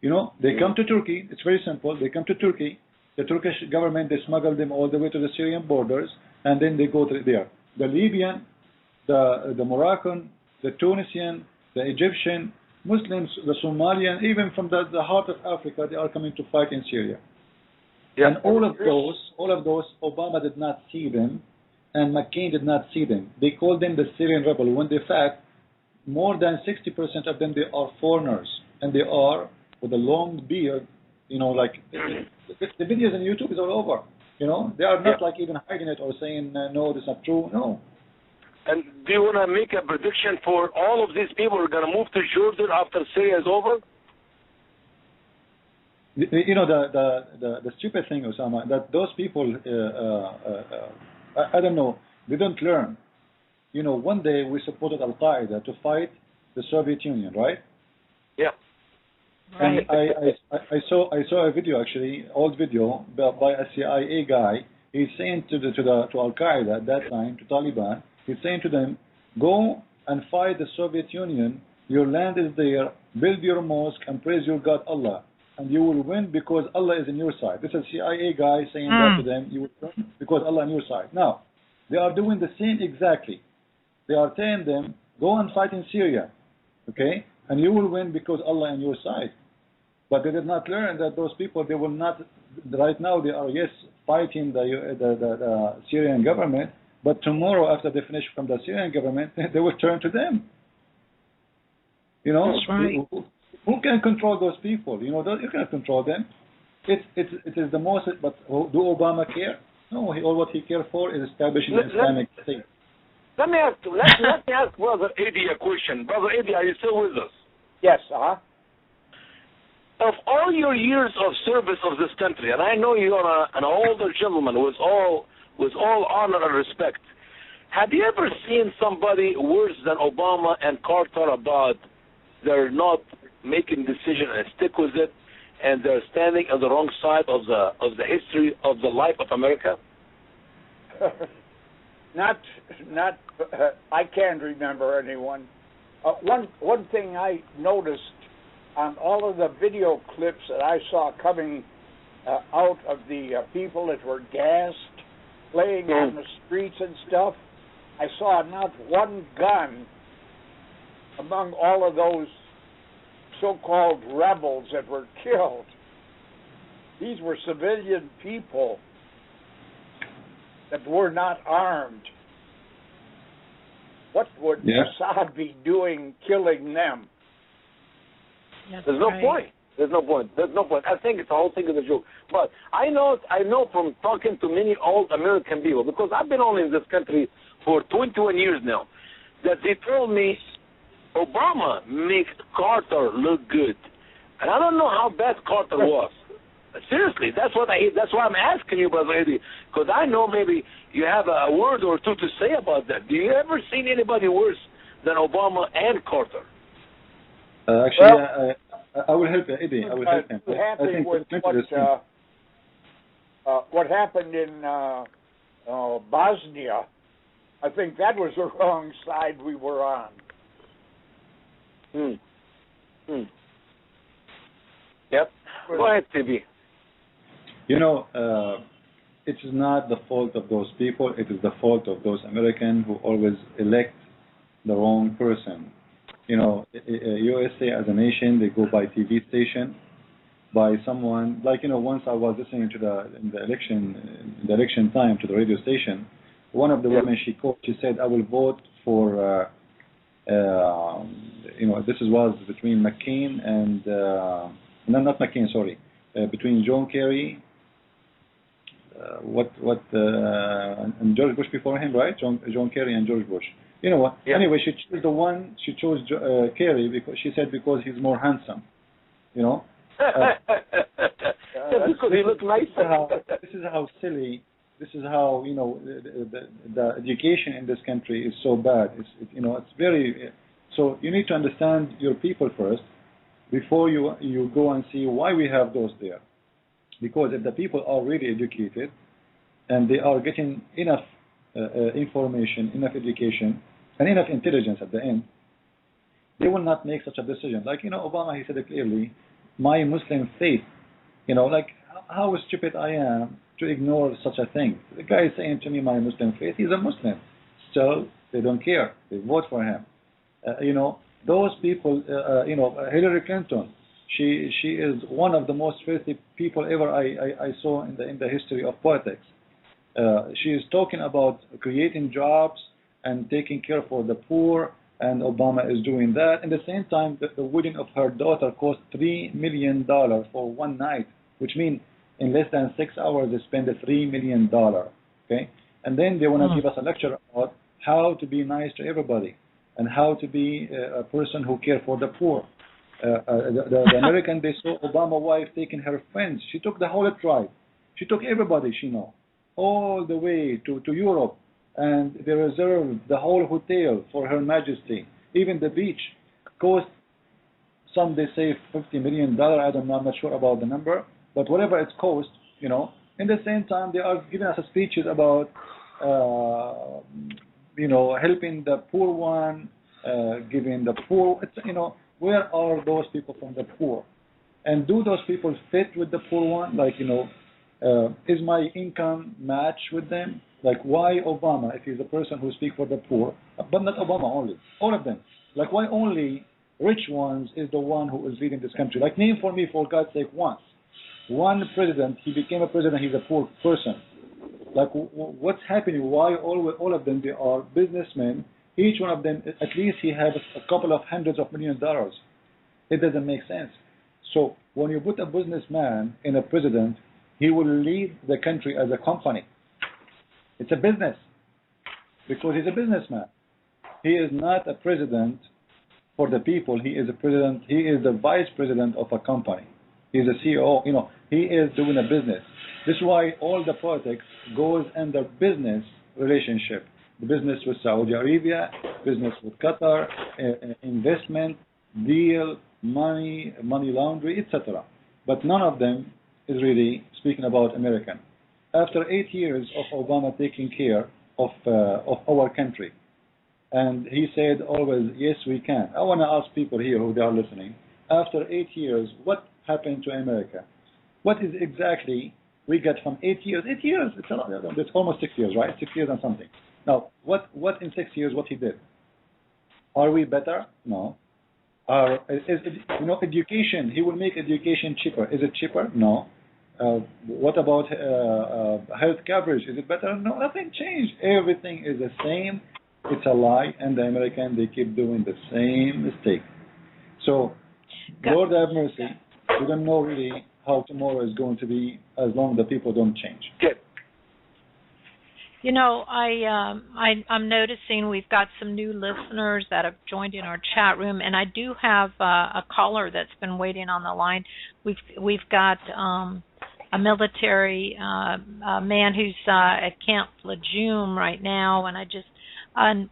They come to Turkey. It's very simple. They come to Turkey. The Turkish government, they smuggle them all the way to the Syrian borders, and then they go to there. The Libyan, the Moroccan, the Tunisian, the Egyptian, Muslims, the Somalian, even from the heart of Africa, they are coming to fight in Syria. Yeah. And all of those, Obama did not see them, and McCain did not see them. They called them the Syrian rebel, when in fact, more than 60% of them, they are foreigners, and they are with a long beard, like the videos on YouTube is all over. They are not like even hiding it or saying, no, this is not true. No. And do you want to make a prediction for all of these people who are going to move to Jordan after Syria is over? The stupid thing, Usama, that those people, I don't know, they don't learn. One day we supported Al-Qaeda to fight the Soviet Union, right? Yeah. And I saw a video, actually, old video by a CIA guy. He's saying to Al-Qaeda at that time, to Taliban, he's saying to them, go and fight the Soviet Union. Your land is there. Build your mosque and praise your God Allah, and you will win because Allah is on your side. This is a CIA guy saying that to them. You will win because Allah on your side. Now, they are doing the same exactly. They are telling them, go and fight in Syria, okay? And you will win because Allah on your side. But they did not learn that those people, they will not, right now they are, yes, fighting the Syrian government, but tomorrow after they finish from the Syrian government, they will turn to them. That's right. Who can control those people? You cannot control them. It is the most, but do Obama care? No, all what he cares for is establishing an Islamic state. Let me ask Brother Eddie a question. Brother Eddie, are you still with us? Yes, Of all your years of service of this country, and I know you are an older gentleman with all honor and respect, have you ever seen somebody worse than Obama and Carter about they're not making decision and stick with it, and they're standing on the wrong side of the history of the life of America? I can't remember anyone. One thing I noticed on all of the video clips that I saw coming out of the people that were gassed, playing on the streets and stuff, I saw not one gun among all of those so-called rebels that were killed. These were civilian people that were not armed. What would Assad be doing killing them? There's no point. There's no point. I think it's the whole thing is a joke. But I know from talking to many old American people, because I've been only in this country for 21 years now, that they told me Obama makes Carter look good. And I don't know how bad Carter was. Seriously, that's why I'm asking you, Brother Eddie, because I know maybe you have a word or two to say about that. Do you ever seen anybody worse than Obama and Carter? Actually, I will help Eddie. I will help him. Happy with what happened in Bosnia. I think that was the wrong side we were on. Yep. Go ahead, TB. It is not the fault of those people. It is the fault of those Americans who always elect the wrong person. USA as a nation, they go by TV station, by someone, once I was listening to in the election time to the radio station, one of the women she called, she said, I will vote for, this was between McCain and, not McCain, sorry, between John Kerry, and George Bush before him, right? John Kerry and George Bush. You know what? Yeah. Anyway, she chose Kerry because she said because he's more handsome. Because he looks nice. This is how silly. This is how the education in this country is so bad. It's very. So you need to understand your people first before you go and see why we have those there. Because if the people are really educated and they are getting enough information, enough education, and enough intelligence at the end, they will not make such a decision. Obama, he said it clearly, my Muslim faith, how stupid I am to ignore such a thing. The guy is saying to me, my Muslim faith, he's a Muslim. Still, they don't care. They vote for him. Those people, Hillary Clinton, she is one of the most filthy people ever I saw in the history of politics. She is talking about creating jobs and taking care for the poor, and Obama is doing that. At the same time, the wedding of her daughter cost $3 million for one night, which means in less than 6 hours they spend $3 million. Okay, and then they want to give us a lecture about how to be nice to everybody and how to be a person who cares for the poor. The American, they saw Obama's wife taking her friends. She took the whole tribe. She took everybody she knows, all the way to Europe, and they reserved the whole hotel for Her Majesty. Even the beach cost, some they say $50 million. I don't know, I'm not sure about the number, but whatever it cost, In the same time, they are giving us speeches about, helping the poor one, giving the poor. Where are those people from the poor? And do those people fit with the poor one? Like, is my income match with them? Like, why Obama, if he's a person who speaks for the poor, but not Obama only, all of them. Like, why only rich ones is the one who is leading this country? Like, name for me, for God's sake, one president, he became a president, he's a poor person. Like, what's happening? Why all of them, they are businessmen. Each one of them, at least he has a couple of hundreds of millions of dollars. It doesn't make sense. So when you put a businessman in a president, he will lead the country as a company. It's a business because he's a businessman. He is not a president for the people. He is a president. He is the vice president of a company. He's a CEO. He is doing a business. This is why all the politics goes under business relationship. The business with Saudi Arabia, business with Qatar, investment, deal, money laundry, etc. But none of them is really speaking about American. After 8 years of Obama taking care of our country, and he said always, yes, we can. I want to ask people here who are listening, after 8 years, what happened to America? What is exactly we get from 8 years? 8 years, it's almost 6 years, right? 6 years and something. Now, what in 6 years, what he did? Are we better? No. Education, he will make education cheaper. Is it cheaper? No. What about health coverage? Is it better? No, nothing changed. Everything is the same. It's a lie, and the Americans, they keep doing the same mistake. So, Lord have mercy. We don't know really how tomorrow is going to be as long as the people don't change. Good. I'm noticing we've got some new listeners that have joined in our chat room, and I do have a caller that's been waiting on the line. We've got a military man who's at Camp Lejeune right now, and I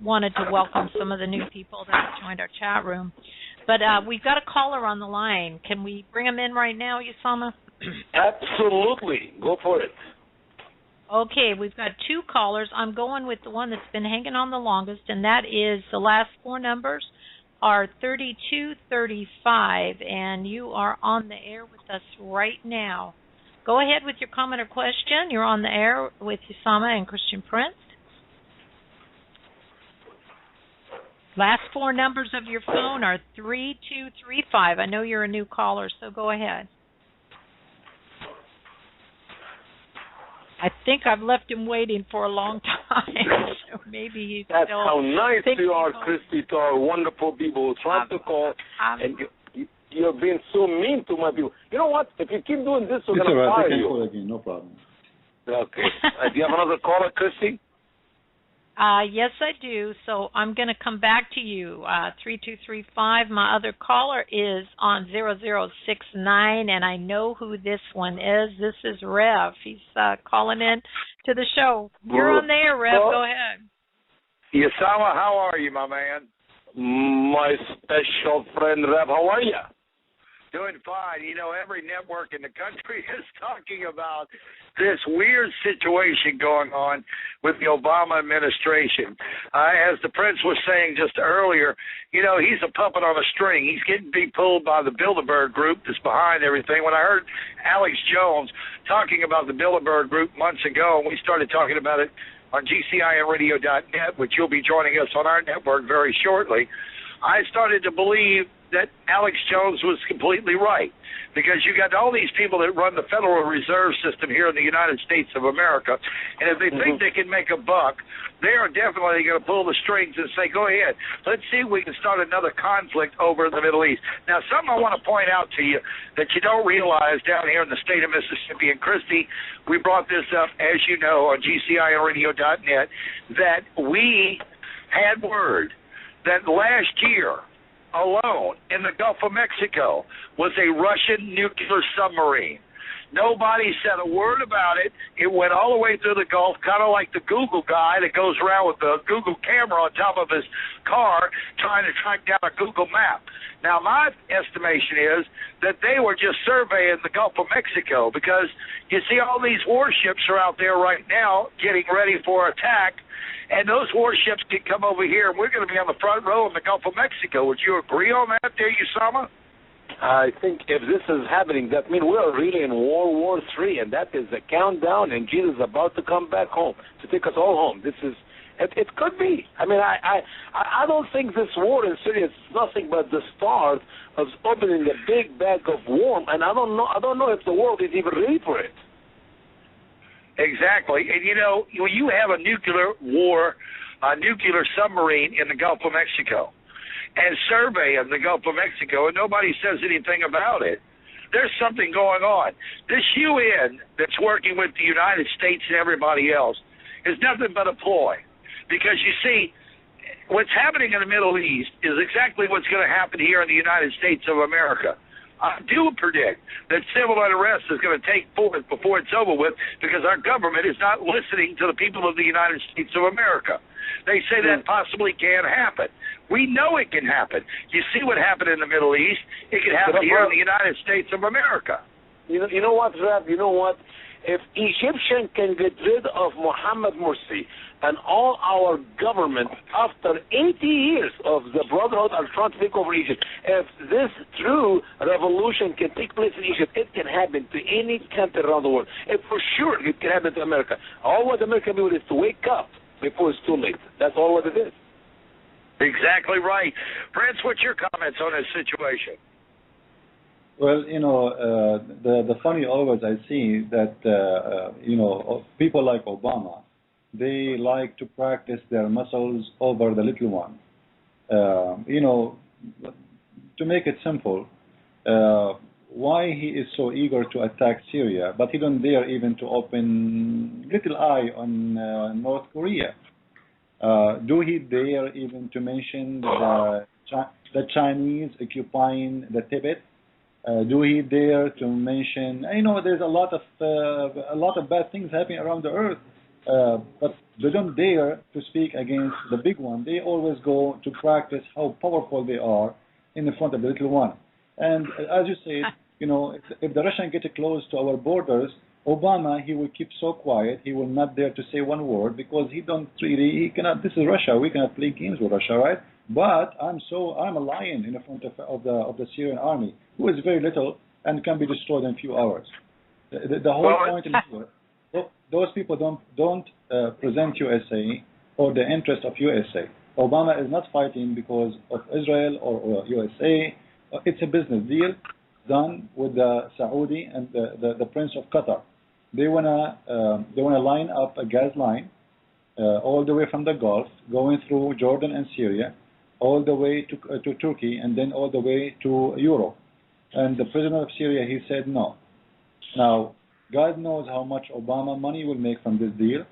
wanted to welcome some of the new people that have joined our chat room. But we've got a caller on the line. Can we bring him in right now, Usama? Absolutely. Go for it. Okay, we've got two callers. I'm going with the one that's been hanging on the longest, and that is the last four numbers are 3235, and you are on the air with us right now. Go ahead with your comment or question. You're on the air with Usama and Christian Prince. Last four numbers of your phone are 3235. I know you're a new caller, so go ahead. I think I've left him waiting for a long time, so maybe he's That's still... how nice you are, Kristie, to our wonderful people who try to call, and you're being so mean to my people. You know what? If you keep doing this, we're going to fire you. Call again, no problem. Okay. Do you have another caller, Kristie? Yes, I do. So I'm going to come back to you. 3235. My other caller is on 0069, and I know who this one is. This is Rev. He's calling in to the show. You're on there, Rev. Go ahead. Usama, how are you, my man? My special friend, Rev. How are you? Doing fine. You know, every network in the country is talking about this weird situation going on with the Obama administration. As the Prince was saying just earlier, you know, he's a puppet on a string. He's getting being pulled by the Bilderberg group that's behind everything. When I heard Alex Jones talking about the Bilderberg group months ago, and we started talking about it on GCINradio.net, which you'll be joining us on our network very shortly, I started to believe that Alex Jones was completely right, because you got all these people that run the Federal Reserve System here in the United States of America, and if they think they can make a buck, they are definitely going to pull the strings and say, go ahead, let's see if we can start another conflict over in the Middle East. Now, something I want to point out to you that you don't realize down here in the state of Mississippi, and Kristie, we brought this up, as you know, on GCINradio.net, that we had word that last year alone in the Gulf of Mexico was a Russian nuclear submarine. Nobody said a word about it. It went all the way through the Gulf, kind of like the Google guy that goes around with the Google camera on top of his car trying to track down a Google map. Now, my estimation is that they were just surveying the Gulf of Mexico, because you see all these warships are out there right now getting ready for attack, and those warships can come over here, and we're going to be on the front row in the Gulf of Mexico. Would you agree on that there, Usama? I think if this is happening, that means we are really in World War III, and that is the countdown, and Jesus is about to come back home to take us all home. This is, it could be. I mean, I don't think this war in Syria is nothing but the start of opening a big bag of worms, and I don't know if the world is even ready for it. Exactly. And, you know, when you have a nuclear war, a nuclear submarine in the Gulf of Mexico, and surveying the Gulf of Mexico, and nobody says anything about it, there's something going on. This UN that's working with the United States and everybody else is nothing but a ploy. Because, you see, what's happening in the Middle East is exactly what's going to happen here in the United States of America. I do predict that civil unrest is going to take forth before it's over with, because our government is not listening to the people of the United States of America. They say that possibly can happen. We know it can happen. You see what happened in the Middle East. It can happen here in the United States of America. You know what, Rab? You know what? If Egyptian can get rid of Mohammed Morsi and all our government after 80 years of the Brotherhood are trying to take over Egypt, if this true revolution can take place in Egypt, it can happen to any country around the world. And for sure, it can happen to America. All what America can do is to wake up before it's too late. That's all what it is. Exactly right. Prince, what's your comments on this situation? Well, you know, the funny always I see that, you know, people like Obama, they like to practice their muscles over the little one. You know, to make it simple, why he is so eager to attack Syria, but he don't dare even to open little eye on North Korea. Do he dare even to mention the Chinese occupying the Tibet? Do he dare to mention? You know, there's a lot of bad things happening around the earth, but they don't dare to speak against the big one. They always go to practice how powerful they are in the front of the little one. And as you said, you know, if the Russians get close to our borders, Obama, he will keep so quiet. He will not dare to say one word, because he cannot. This is Russia. We cannot play games with Russia, right? But I'm a lion in the front of the Syrian army, who is very little and can be destroyed in a few hours. The whole point is, those people don't present USA or the interest of USA. Obama is not fighting because of Israel or USA. It's a business deal done with the Saudi and the Prince of Qatar. They wanna line up a gas line all the way from the Gulf, going through Jordan and Syria, all the way to Turkey, and then all the way to Europe. And the president of Syria, he said no. Now, God knows how much Obama money will make from this deal.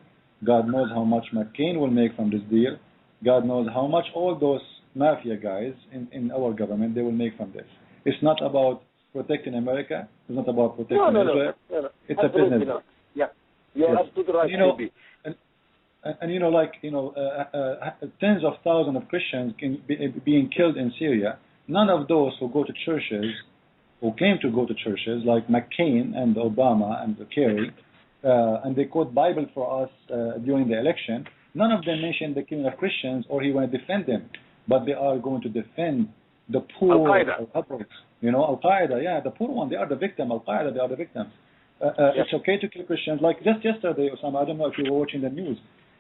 God knows how much McCain will make from this deal. God knows how much all those mafia guys in our government, they will make from this. It's not about protecting America. It's not about protecting Israel. No. It's absolutely a business. Not. Yeah, you're absolutely right. You know, and you know, like, you know, tens of thousands of Christians being killed in Syria. None of those who go to churches who came to go to churches, like McCain and Obama and Kerry, and they quote Bible for us during the election. None of them mentioned the killing of Christians or he want to defend them, but they are going to defend the poor, Al-Qaeda. You know, Al-Qaeda, yeah, the poor one, they are the victim. Al-Qaeda, they are the victims. It's okay to kill Christians. Like just yesterday, Usama, I don't know if you were watching the news.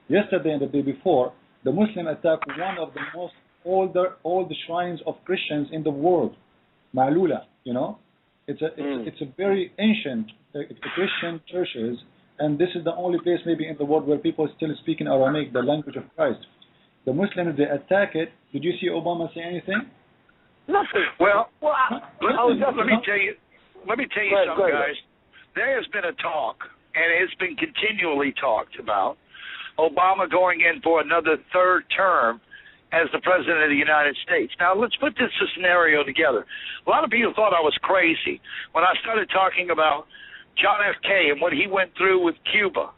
Yesterday and the day before, the Muslim attacked one of the most old shrines of Christians in the world, Ma'lula. You know, it's a very ancient Christian churches, and this is the only place maybe in the world where people still speak in Aramaic, the language of Christ. The Muslims, they attack it. Did you see Obama say anything? Nothing. Well, let me tell you something, guys. There has been a talk, and it's been continually talked about, Obama going in for another third term as the President of the United States. Now, let's put this scenario together. A lot of people thought I was crazy when I started talking about John F. K. and what he went through with Cuba.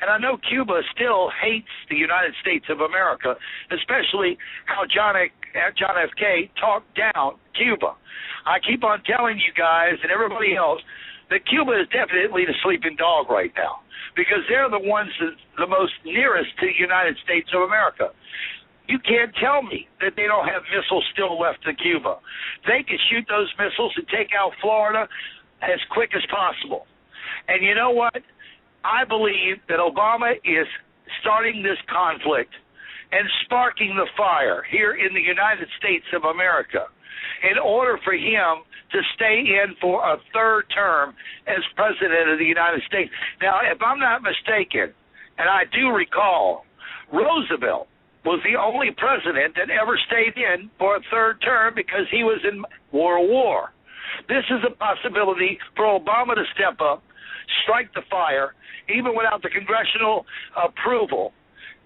And I know Cuba still hates the United States of America, especially how John F. K. talked down Cuba. I keep on telling you guys and everybody else that Cuba is definitely the sleeping dog right now because they're the ones the most nearest to the United States of America. You can't tell me that they don't have missiles still left in Cuba. They can shoot those missiles and take out Florida as quick as possible. And you know what? I believe that Obama is starting this conflict and sparking the fire here in the United States of America in order for him to stay in for a third term as President of the United States. Now, if I'm not mistaken, and I do recall, Roosevelt was the only president that ever stayed in for a third term because he was in World War. This is a possibility for Obama to step up, strike the fire, even without the congressional approval,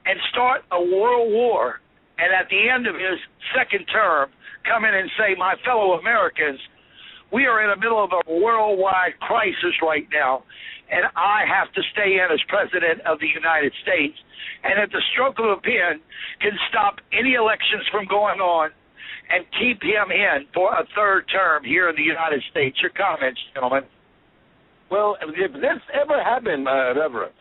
and start a world war, and at the end of his second term, come in and say, my fellow Americans, we are in the middle of a worldwide crisis right now, and I have to stay in as President of the United States, and at the stroke of a pen can stop any elections from going on and keep him in for a third term here in the United States. Your comments, gentlemen. Well, if this ever happened, Reverend,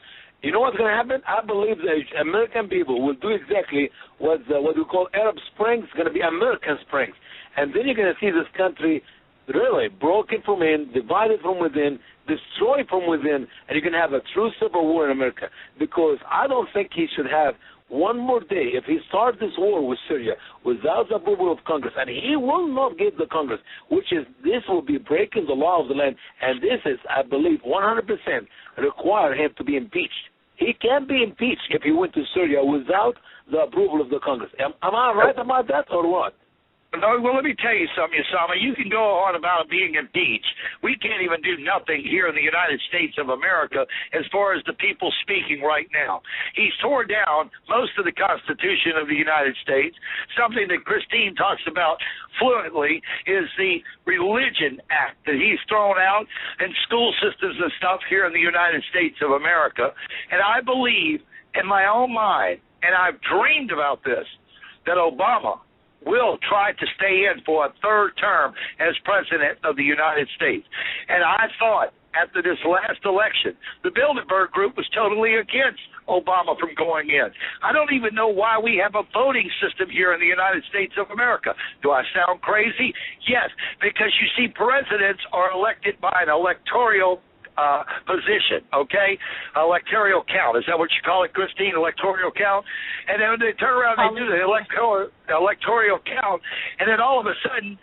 you know what's going to happen? I believe the American people will do exactly what we call Arab Spring is going to be American Spring. And then you're going to see this country really broken from within, divided from within, destroyed from within, and you're going to have a true civil war in America. Because I don't think he should have one more day, if he starts this war with Syria without the approval of Congress, and he will not give the Congress, this will be breaking the law of the land, and this is, I believe, 100% require him to be impeached. He can't be impeached if he went to Syria without the approval of the Congress. Am I right about that or what? No, well, let me tell you something, Usama. You can go on about being impeached. We can't even do nothing here in the United States of America as far as the people speaking right now. He's tore down most of the Constitution of the United States. Something that Christine talks about fluently is the Religion Act that he's thrown out in school systems and stuff here in the United States of America. And I believe in my own mind, and I've dreamed about this, that Obama will try to stay in for a third term as President of the United States. And I thought after this last election, the Bilderberg Group was totally against Obama from going in. I don't even know why we have a voting system here in the United States of America. Do I sound crazy? Yes, because you see presidents are elected by an electoral position, okay? Electoral count. Is that what you call it, Christine? Electoral count? And then they turn around and they do the electoral count, and then all of a sudden,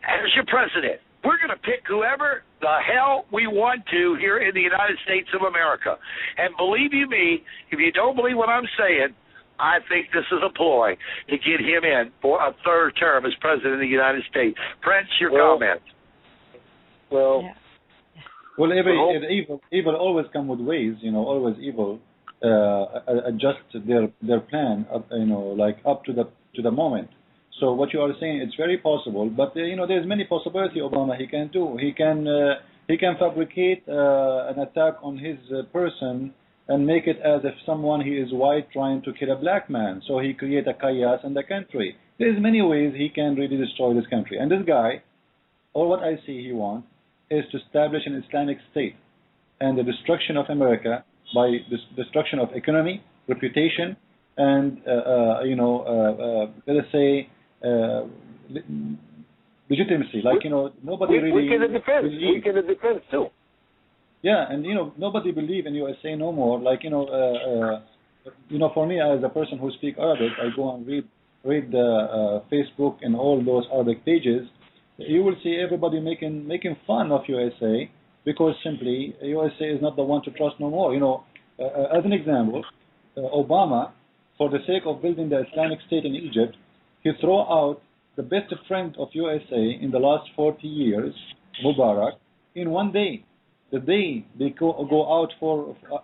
as your president, we're going to pick whoever the hell we want to here in the United States of America. And believe you me, if you don't believe what I'm saying, I think this is a ploy to get him in for a third term as President of the United States. Prince, your comment. Well, evil always come with ways, always evil adjust their plan, up to the moment. So what you are saying, it's very possible, but there's many possibilities Obama he can do. He can fabricate an attack on his person and make it as if he is white trying to kill a black man. So he create a chaos in the country. There's many ways he can really destroy this country. And this guy, all what I see he wants is to establish an Islamic state and the destruction of America by destruction of economy, reputation, and let us say legitimacy. Like nobody really. We can defense. We can defense too. Yeah, and nobody believe in USA no more. Like for me as a person who speaks Arabic, I go and read the Facebook and all those Arabic pages. You will see everybody making fun of USA because simply USA is not the one to trust no more. As an example, Obama, for the sake of building the Islamic State in Egypt, he threw out the best friend of USA in the last 40 years, Mubarak, in one day. The day they go out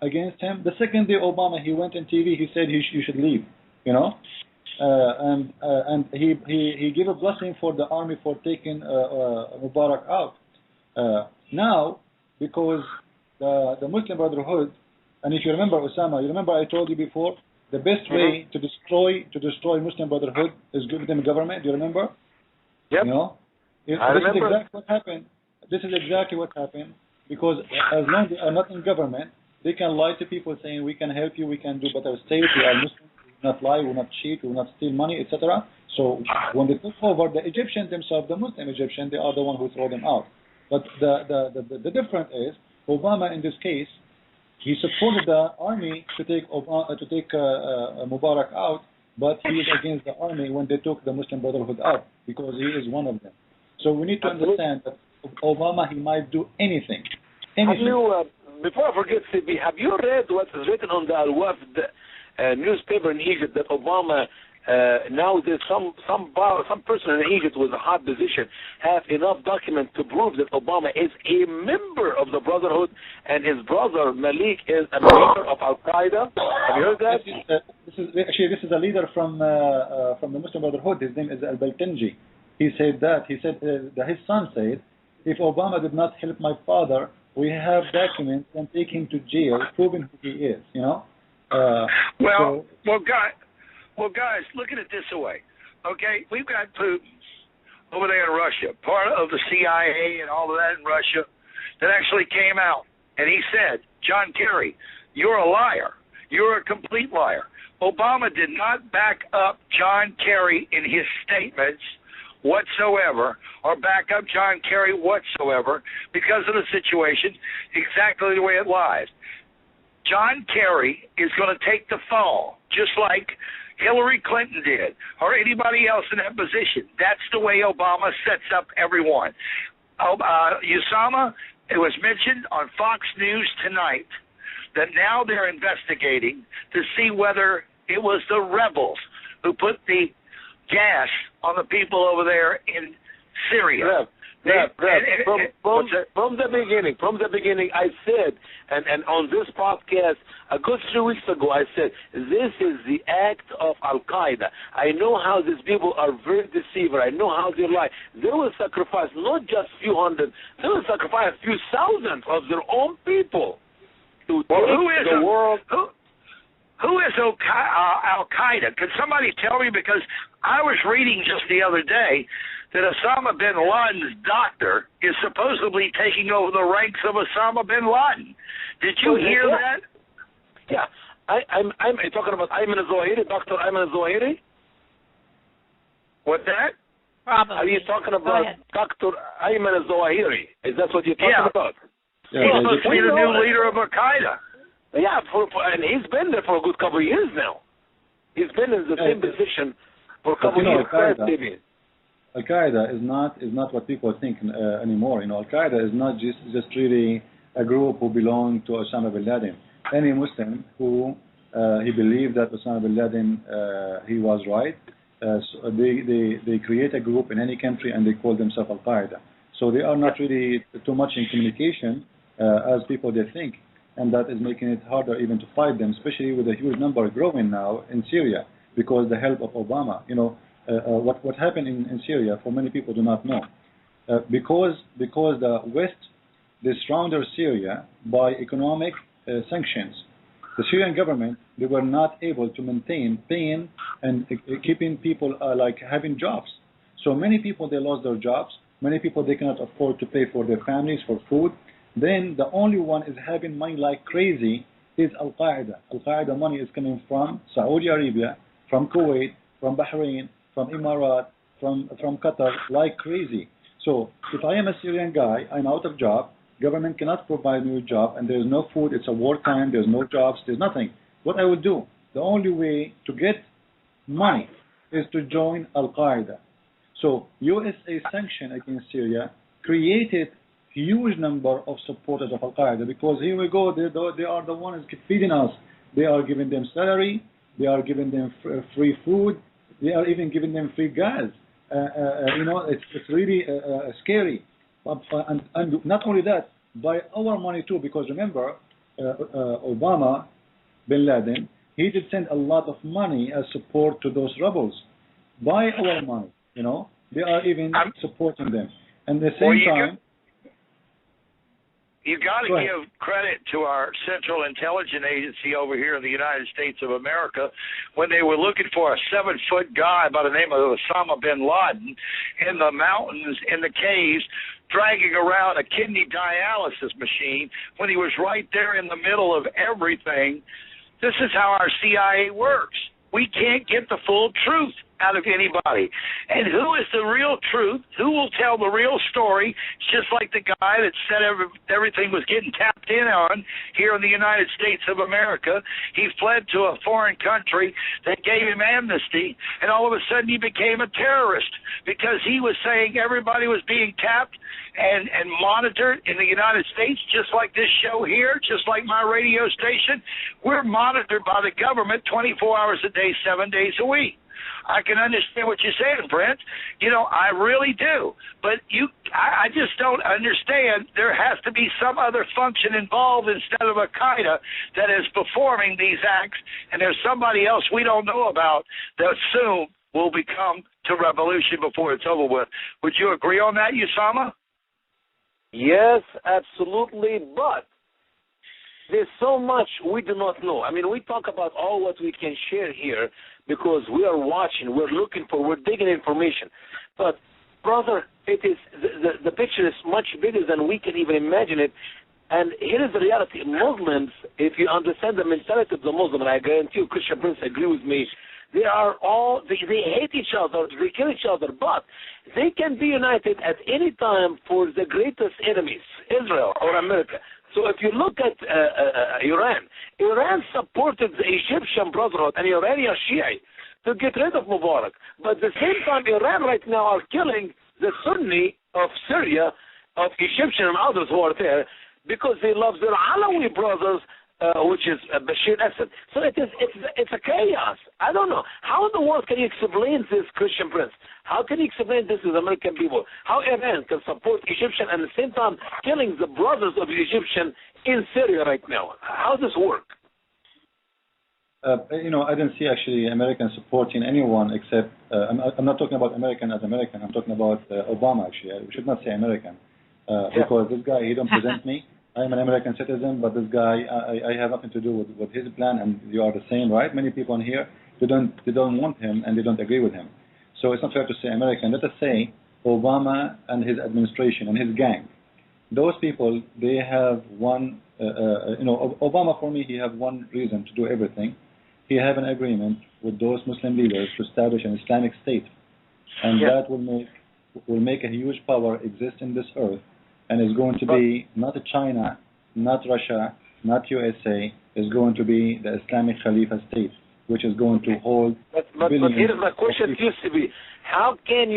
against him, the second day Obama, he went on TV, he said you should leave, and he gave a blessing for the army for taking Mubarak out. Now, because the Muslim Brotherhood, and if you remember Usama, I told you before, the best way to destroy Muslim Brotherhood is give them government. Do you remember? Yep. I remember. This is exactly what happened. Because as long as they are not in government, they can lie to people saying we can help you, we can do better state, we are Muslims, we will not lie, we will not cheat, we will not steal money, etc. So when they took over the Egyptians themselves, the Muslim Egyptians, they are the one who throw them out. But the difference is Obama in this case, he supported the army to take Mubarak out, but he is against the army when they took the Muslim Brotherhood out because he is one of them. So we need to understand that Obama, he might do anything. Have you, before I forget, CB, have you read what is written on the Al-Wafd newspaper in Egypt that Obama, now there's some person in Egypt with a high position have enough document to prove that Obama is a member of the Brotherhood and his brother Malik is a member of Al-Qaeda? Have you heard that? This is a leader from the Muslim Brotherhood. His name is Al-Baltanji. He said that. He said that his son said, if Obama did not help my father, we have documents and take him to jail, proving who he is. Well, guys, look at it this way. Okay, we've got Putin over there in Russia, part of the CIA and all of that in Russia, that actually came out and he said, John Kerry, you're a liar. You're a complete liar. Obama did not back up John Kerry in his statements whatsoever, or back up John Kerry whatsoever, because of the situation, exactly the way it lies. John Kerry is going to take the fall, just like Hillary Clinton did, or anybody else in that position. That's the way Obama sets up everyone. Usama, it was mentioned on Fox News tonight that now they're investigating to see whether it was the rebels who put the gas on the people over there in Syria. From the beginning, I said, and on this podcast, a good 3 weeks ago, I said, this is the act of Al-Qaeda. I know how these people are very deceiver. I know how they lie. They will sacrifice not just a few hundred, they will sacrifice a few thousand of their own people to take the world. Who is Al-Qaeda? Can somebody tell me? Because I was reading just the other day that Osama bin Laden's doctor is supposedly taking over the ranks of Osama bin Laden. Did you hear that? Yeah. I'm talking about Ayman al-Zawahiri, Dr. Ayman al-Zawahiri? What's that? Probably. Are you talking about Dr. Ayman al-Zawahiri? Is that what you're talking about? Yeah, he's supposed to be the new leader of Al-Qaeda. Yeah, and he's been there for a good couple of years now. He's been in the same position for a couple of years. Al-Qaeda is not what people think anymore. Al-Qaeda is not just really a group who belong to Osama bin Laden. Any Muslim who he believed that Osama bin Laden he was right, so they create a group in any country and they call themselves Al-Qaeda. So they are not really too much in communication as people they think. And that is making it harder even to fight them, especially with a huge number growing now in Syria because the help of Obama. What happened in Syria, for many people do not know. Because the West, they surrounded Syria by economic sanctions. The Syrian government, they were not able to maintain paying and keeping people like having jobs. So many people, they lost their jobs. Many people, they cannot afford to pay for their families, for food. Then the only one is having money like crazy is Al-Qaeda. Al-Qaeda money is coming from Saudi Arabia, from Kuwait, from Bahrain, from Emirat, from Qatar, like crazy. So if I am a Syrian guy, I'm out of job, government cannot provide me a job, and there's no food, it's a wartime, there's no jobs, there's nothing. What I would do, the only way to get money is to join Al-Qaeda. So USA sanction against Syria created huge number of supporters of Al-Qaeda, because here we go, they are the ones feeding us. They are giving them salary, they are giving them free food, they are even giving them free gas. It's really scary. And not only that, by our money too, because remember, Obama, bin Laden, he did send a lot of money as support to those rebels. By our money, they are even supporting them. And at the same time, you got to give credit to our Central Intelligence Agency over here in the United States of America when they were looking for a 7-foot guy by the name of Usama bin Laden in the mountains, in the caves, dragging around a kidney dialysis machine when he was right there in the middle of everything. This is how our CIA works. We can't get the full truth out of anybody. And who is the real truth? Who will tell the real story? It's just like the guy that said everything was getting tapped in on here in the United States of America. He fled to a foreign country that gave him amnesty, and all of a sudden he became a terrorist because he was saying everybody was being tapped and monitored in the United States, just like this show here, just like my radio station. We're monitored by the government 24 hours a day, 7 days a week. I can understand what you're saying, Brent. I really do. But I just don't understand. There has to be some other function involved instead of Al-Qaeda that is performing these acts, and there's somebody else we don't know about that soon will become to revolution before it's over with. Would you agree on that, Usama? Yes, absolutely, but there's so much we do not know. I mean, we talk about all what we can share here because we are watching, we're looking for, we're digging information. But, brother, it is the picture is much bigger than we can even imagine it. And here is the reality. Muslims, if you understand the mentality of the Muslim, and I guarantee you Christian Prince agree with me, they hate each other, they kill each other, but they can be united at any time for the greatest enemies, Israel or America. So if you look at Iran supported the Egyptian Brotherhood and Iranian Shia to get rid of Mubarak. But at the same time, Iran right now are killing the Sunni of Syria, of Egyptian and others who are there, because they love their Alawi brothers, which is Bashir Assad. So it's a chaos. I don't know. How in the world can you explain this, Christian Prince? How can you explain this to the American people? How Iran can support Egyptian and at the same time killing the brothers of the Egyptian in Syria right now? How does this work? I didn't see actually Americans supporting anyone except, I'm not talking about American as American, I'm talking about Obama actually. We should not say American because this guy, he don't present me. I'm an American citizen, but this guy, I have nothing to do with his plan, and you are the same, right? Many people in here, they don't want him and they don't agree with him. So it's not fair to say American. Let us say Obama and his administration and his gang. Those people, they have one, Obama for me, he have one reason to do everything. He have an agreement with those Muslim leaders to establish an Islamic state, and that will make a huge power exist in this earth. And it's going to be not China, not Russia, not USA. It's going to be the Islamic Khalifa state, which is going to hold. But here's my question used to be: how can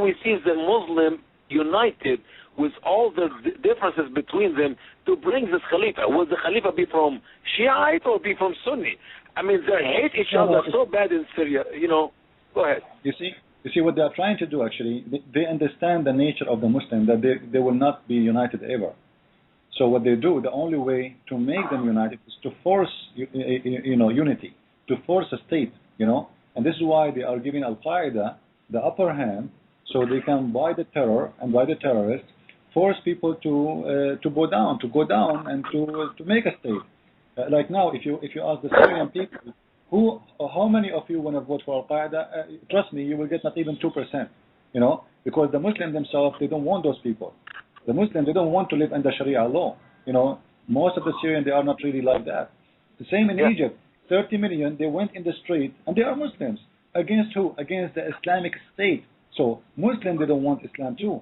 we see the Muslim united with all the differences between them to bring this Khalifa? Will the Khalifa be from Shiite or be from Sunni? I mean, they hate each other so bad in Syria. Go ahead. You see what they are trying to do actually, they understand the nature of the Muslim, that they will not be united ever. So what they do, the only way to make them united is to force unity, to force a state, and this is why they are giving Al-Qaeda the upper hand, so they can, by the terror and by the terrorists, force people to go down and to make a state. Like now, if you ask the Syrian people, how many of you want to vote for Al-Qaeda? Trust me, you will get not even 2%. because the Muslims themselves, they don't want those people. The Muslims, they don't want to live under Sharia law. Most of the Syrians, they are not really like that. The same in Egypt. 30 million, they went in the street, and they are Muslims. Against who? Against the Islamic State. So Muslims, they don't want Islam too,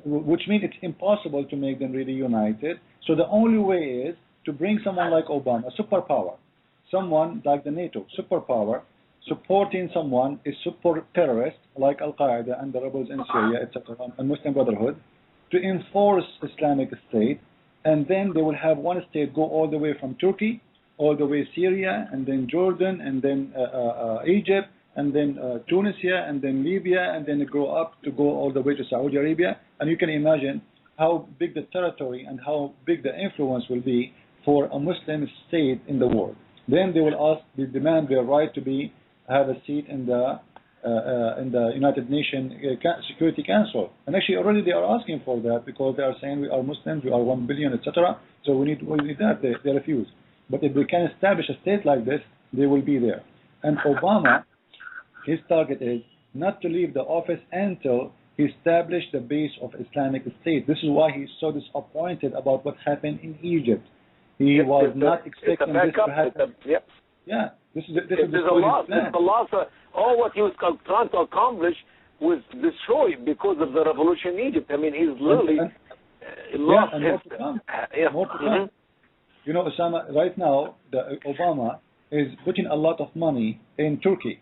which means it's impossible to make them really united. So the only way is to bring someone like Obama, a superpower, someone like the NATO, superpower, supporting someone, a super terrorist like Al-Qaeda and the rebels in Syria, etc., and Muslim Brotherhood, to enforce Islamic State, and then they will have one state go all the way from Turkey, all the way Syria, and then Jordan, and then Egypt, and then Tunisia, and then Libya, and then grow up to go all the way to Saudi Arabia. And you can imagine how big the territory and how big the influence will be for a Muslim state in the world. Then they will demand their right to have a seat in the United Nations Security Council. And actually already they are asking for that, because they are saying we are Muslims, we are 1 billion, etc. So we need that. They refuse. But if they can establish a state like this, they will be there. And Obama, his target is not to leave the office until he established the base of Islamic State. This is why he's so disappointed about what happened in Egypt. He was not expecting this to happen. Yeah, this is a loss. It's a loss. All what he was trying to accomplish was destroyed because of the revolution in Egypt. I mean, he's literally lost his... More to come. Usama, right now, Obama is putting a lot of money in Turkey.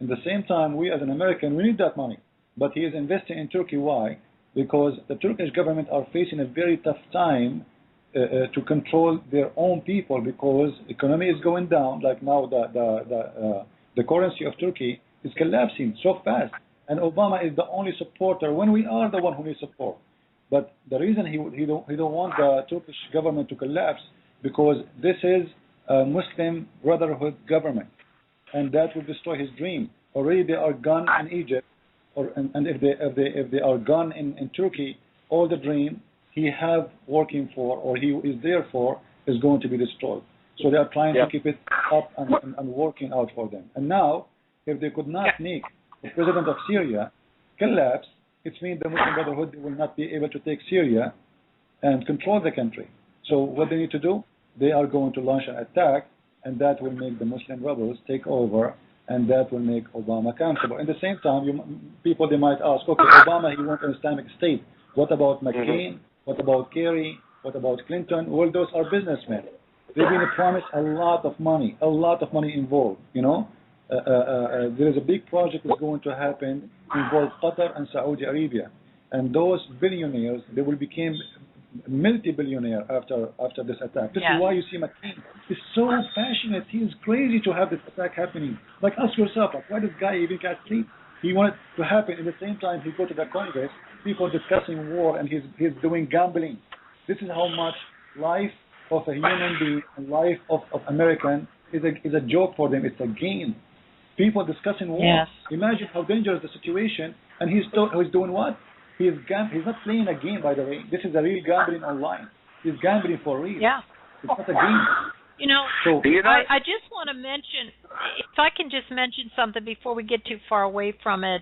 At the same time, we as an American, we need that money. But he is investing in Turkey. Why? Because the Turkish government are facing a very tough time to control their own people, because economy is going down. Like now, the currency of Turkey is collapsing so fast. And Obama is the only supporter when we are the one who needs support. But the reason he don't want the Turkish government to collapse, because this is a Muslim Brotherhood government, and that will destroy his dream. Already they are gone in Egypt, and if they are gone in Turkey, all the dream he have working for, or he is there for, is going to be destroyed. So they are trying to keep it up and working out for them. And now, if they could not make the president of Syria collapse, it means the Muslim Brotherhood will not be able to take Syria and control the country. So what they need to do, they are going to launch an attack, and that will make the Muslim rebels take over, and that will make Obama accountable. At the same time, people, they might ask, okay, Obama, he wants an Islamic State. What about McCain? What about Kerry? What about Clinton? All those are businessmen. They've been promised a lot of money involved, there is a big project that's going to happen involve Qatar and Saudi Arabia. And those billionaires, they will become multi-billionaire after this attack. This is why you see McCain is so passionate. He is crazy to have this attack happening. Like, ask yourself, why this guy even can't sleep? He wanted to happen. At the same time, he go to the Congress, people discussing war, and he's doing gambling. This is how much life of a human being and life of American is a joke for them. It's a game. People discussing war. Yes. Imagine how dangerous the situation. And he's doing what? He's not playing a game, by the way. This is a real gambling online. He's gambling for real. Yeah. It's not a game. I just want to mention, if I can just mention something before we get too far away from it.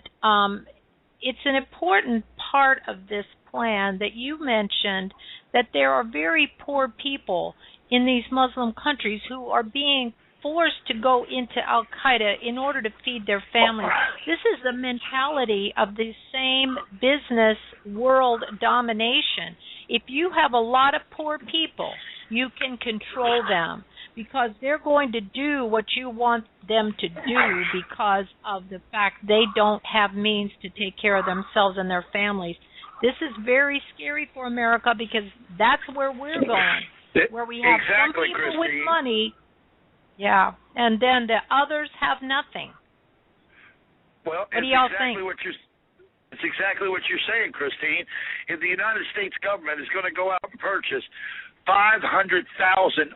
It's an important part of this plan that you mentioned that there are very poor people in these Muslim countries who are being forced to go into Al-Qaeda in order to feed their families. This is the mentality of the same business world domination. If you have a lot of poor people, you can control them because they're going to do what you want them to do because of the fact they don't have means to take care of themselves and their families. This is very scary for America because that's where we're going, where we have some people with money. Yeah, and then the others have nothing. Well, what do y'all think? It's exactly what you're saying, Christine. If the United States government is going to go out and purchase 500,000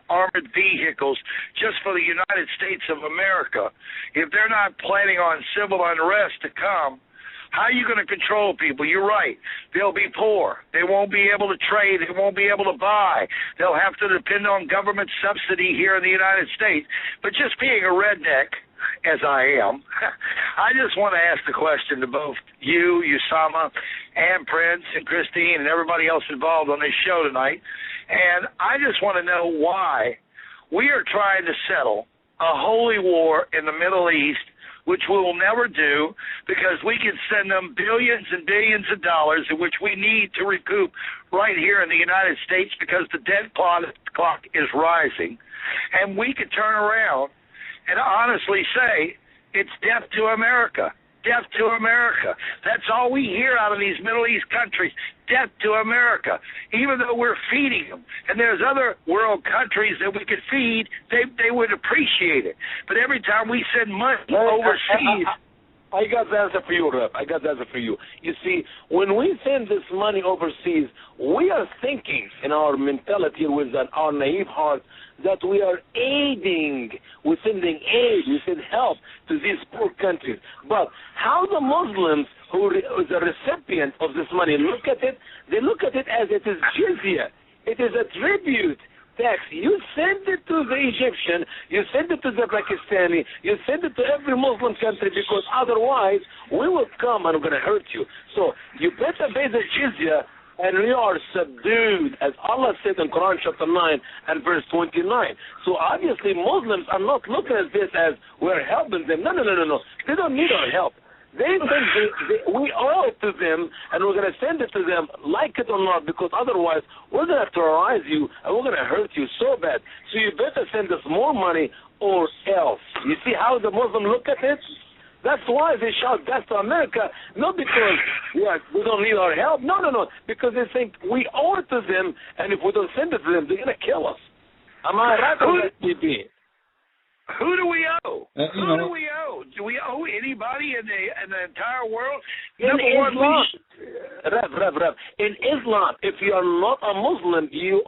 armored vehicles just for the United States of America, if they're not planning on civil unrest to come, how are you going to control people? You're right. They'll be poor. They won't be able to trade. They won't be able to buy. They'll have to depend on government subsidy here in the United States. But just being a redneck as I am, I just want to ask the question to both you, Usama, and Prince, and Christine, and everybody else involved on this show tonight. And I just want to know why we are trying to settle a holy war in the Middle East, which we will never do, because we can send them billions and billions of dollars, in which we need to recoup right here in the United States, because the debt clock is rising. And we could turn around and honestly say it's death to America. Death to America. That's all we hear out of these Middle East countries, death to America. Even though we're feeding them, and there's other world countries that we could feed, they would appreciate it. But every time we send money overseas... I got the answer for you, Rep. I got the answer for you. You see, when we send this money overseas, we are thinking in our mentality with our naive heart that we are aiding, we're sending aid, we send help to these poor countries. But how the Muslims who are the recipient of this money look at it, they look at it as it is jizya. It is a tribute tax. You send it to the Egyptian, you send it to the Pakistani, you send it to every Muslim country, because otherwise we will come and we're going to hurt you. So you better pay the jizya, and we are subdued, as Allah said in Quran chapter 9 and verse 29. So obviously Muslims are not looking at this as we're helping them. No. They don't need our help. They think we owe it to them, and we're going to send it to them, like it or not, because otherwise we're going to terrorize you, and we're going to hurt you so bad. So you better send us more money or else. You see how the Muslims look at it? That's why they shout death to America, not because we don't need our help. No, because they think we owe it to them, and if we don't send it to them, they're going to kill us. Am I right or that, PP? Who do we owe? Who do we owe? Do we owe anybody in the entire world? Number one, Rev. In Islam, if you are not a Muslim, you're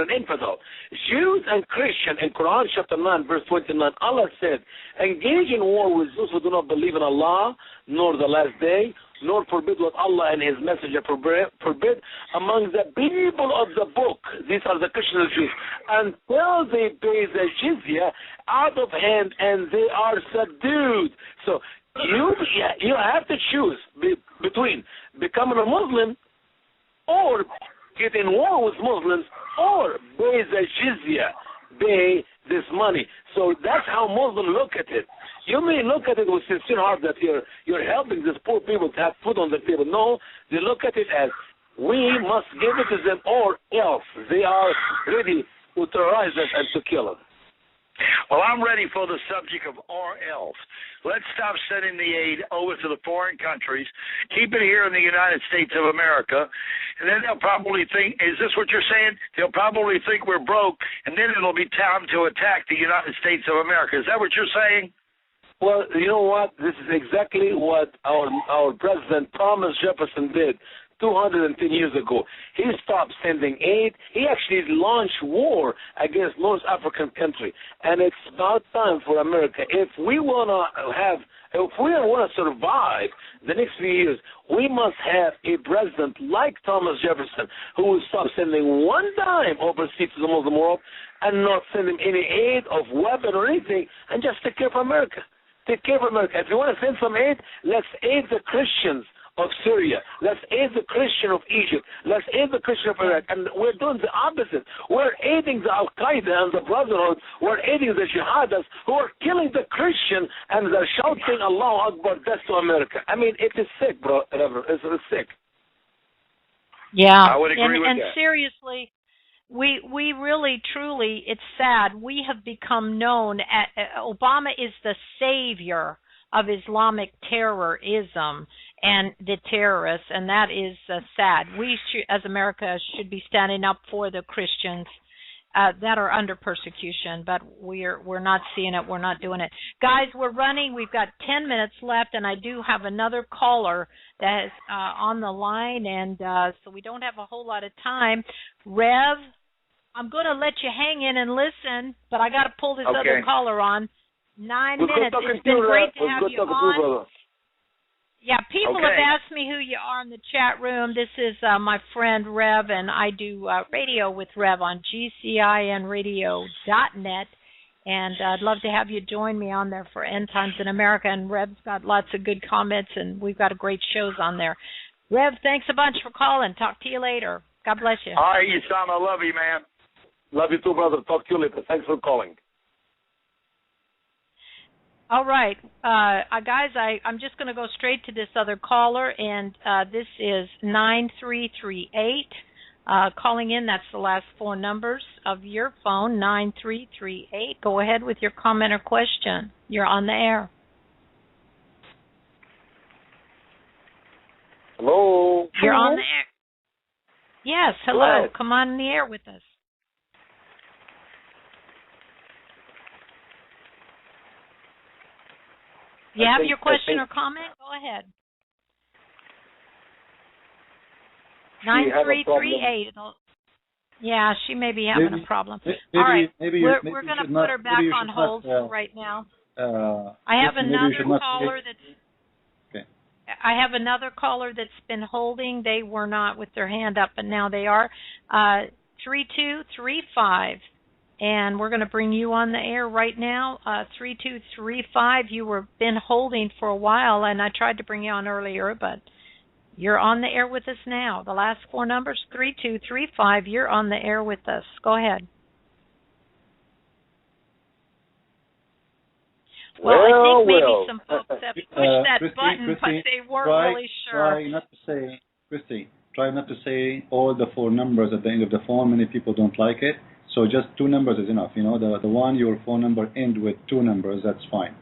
an infidel. Jews and Christians, in Quran chapter 9, verse 29, Allah said, engage in war with those who do not believe in Allah, nor the last day, nor forbid what Allah and His Messenger forbid among the people of the book. These are the Christian Jews. Until they pay the jizya out of hand and they are subdued. So you have to choose between becoming a Muslim or get in war with Muslims or pay the jizya, pay this money. So that's how Muslims look at it. You may look at it with sincere heart that you're helping these poor people to have food on the table. No, they look at it as we must give it to them or else. They are ready to terrorize us and to kill us. Well, I'm ready for the subject of or else. Let's stop sending the aid over to the foreign countries. Keep it here in the United States of America. And then they'll probably think, is this what you're saying? They'll probably think we're broke, and then it'll be time to attack the United States of America. Is that what you're saying? Well, you know what? This is exactly what our President Thomas Jefferson did 210 years ago. He stopped sending aid. He actually launched war against North African country. And it's about time for America. If we want to survive the next few years, we must have a president like Thomas Jefferson who will stop sending one dime overseas to the Muslim world and not send him any aid of weapon or anything, and just take care of America. Take care of America. If you want to send some aid, let's aid the Christians of Syria. Let's aid the Christian of Egypt. Let's aid the Christian of Iraq. And we're doing the opposite. We're aiding the Al-Qaeda and the Brotherhood. We're aiding the Jihadas who are killing the Christian, and they're shouting Allahu Akbar, death to America. I mean, it is sick, bro. It's sick. Yeah. I would agree with that. And seriously, we really, truly, it's sad. We have become known, Obama is the savior of Islamic terrorism and the terrorists, and that is sad. We, as America, should be standing up for the Christians that are under persecution, but we're not seeing it. We're not doing it. Guys, we're running. We've got 10 minutes left, and I do have another caller that is on the line, and so we don't have a whole lot of time. Rev, I'm going to let you hang in and listen, but I got to pull this other caller on. 9 minutes. It's been great to have you on. Yeah, people have asked me who you are in the chat room. This is my friend Rev, and I do radio with Rev on GCINradio.net. And I'd love to have you join me on there for End Times in America. And Rev's got lots of good comments, and we've got great shows on there. Rev, thanks a bunch for calling. Talk to you later. God bless you. All right, Usama, I love you, man. Love you too, brother. Talk to you later. Thanks for calling. All right. Guys, I'm just going to go straight to this other caller, and this is 9338. Calling in, that's the last four numbers of your phone, 9338. Go ahead with your comment or question. You're on the air. Hello? You're on the air. Yes, hello. Come on the air with us. You have your question or comment? Go ahead. 9338. Yeah, she may be having a problem. All right, we're going to put her back on hold for right now. I have another caller that's. Okay. I have another caller that's been holding. They were not with their hand up, but now they are. 3235, and we're going to bring you on the air right now. 3235. You were been holding for a while, and I tried to bring you on earlier, but. You're on the air with us now. The last four numbers, 3235. You're on the air with us. Go ahead. Well, I think maybe some folks have pushed that button, but they weren't really sure. Try not to say all the four numbers at the end of the phone. Many people don't like it. So just two numbers is enough. You know, the one your phone number end with two numbers, that's fine.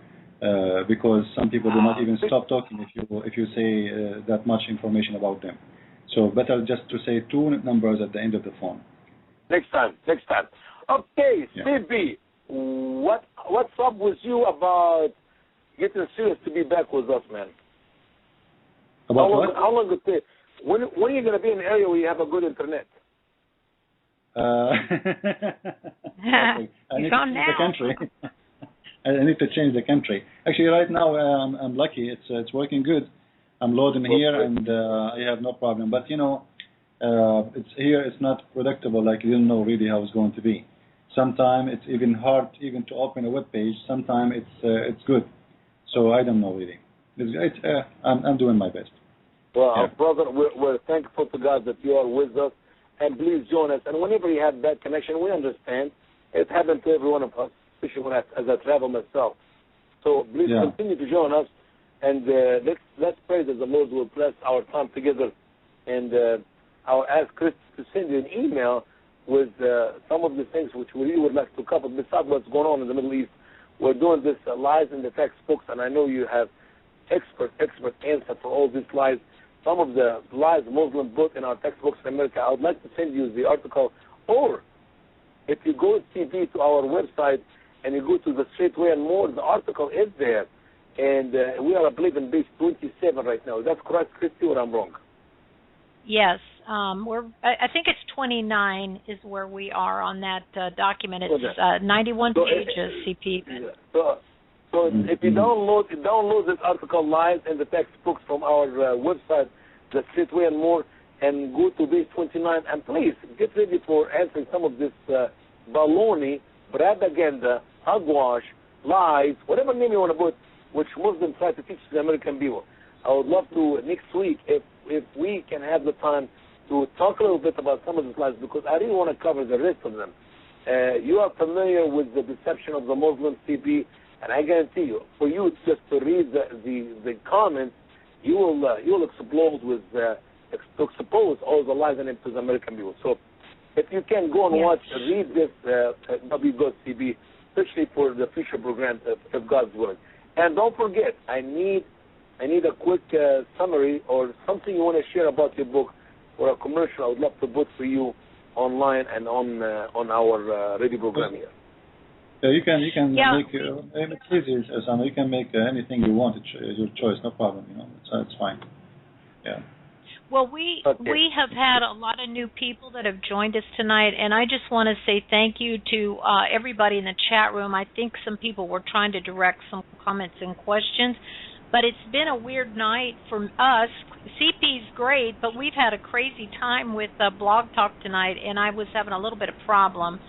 Because some people do not even stop talking if you say that much information about them. So better just to say two numbers at the end of the phone. Next time. Okay, CB, what's up with you about getting serious to be back with us, man? About what? How long it take? When are you going to be in an area where you have a good internet? He's on now. The country. I need to change the country. Actually, right now I'm lucky. It's working good. I'm loading here, and I have no problem. But you know, it's not predictable. Like you don't know really how it's going to be. Sometimes it's even hard even to open a web page. Sometimes it's good. So I don't know really. I'm doing my best. Well, brother, we're thankful to God that you are with us, and please join us. And whenever you have bad connection, we understand. It happened to every one of us. Especially when as I travel myself. So please continue to join us, and let's pray that the Lord will bless our time together. And I'll ask Kristie to send you an email with some of the things which we really would like to cover besides what's going on in the Middle East. We're doing this lies in the textbooks, and I know you have expert answer for all these lies. Some of the lies Muslims put in our textbooks in America, I would like to send you the article, or if you go to our website, and you go to the Straightway and More, the article is there. And we are, I believe, in page 27 right now. Is that correct, Kristie, or I'm wrong? Yes. I think it's 29 is where we are on that document. It's 91 pages, CP. So if you download this article live in the textbooks from our website, the Straightway and More, and go to page 29, and please get ready for answering some of this baloney, propaganda, hogwash, lies, whatever name you want to put, which Muslims try to teach the American people. I would love to next week, if we can have the time, to talk a little bit about some of these lies, because I really want to cover the rest of them. You are familiar with the deception of the Muslim CP, and I guarantee you, for you just to read the comments, you will explode with to expose all the lies and to the American people. So if you can go and read this WGOCB, especially for the future programs, if God's willing. And don't forget, I need a quick summary or something you want to share about your book or a commercial I would love to put for you online and on our radio program here. So you can make it's easy, Usama. You can make anything you want. It's your choice, no problem. You know, it's fine. Yeah. Well, we have had a lot of new people that have joined us tonight, and I just want to say thank you to everybody in the chat room. I think some people were trying to direct some comments and questions, but it's been a weird night for us. CP's great, but we've had a crazy time with Blog Talk tonight, and I was having a little bit of problem.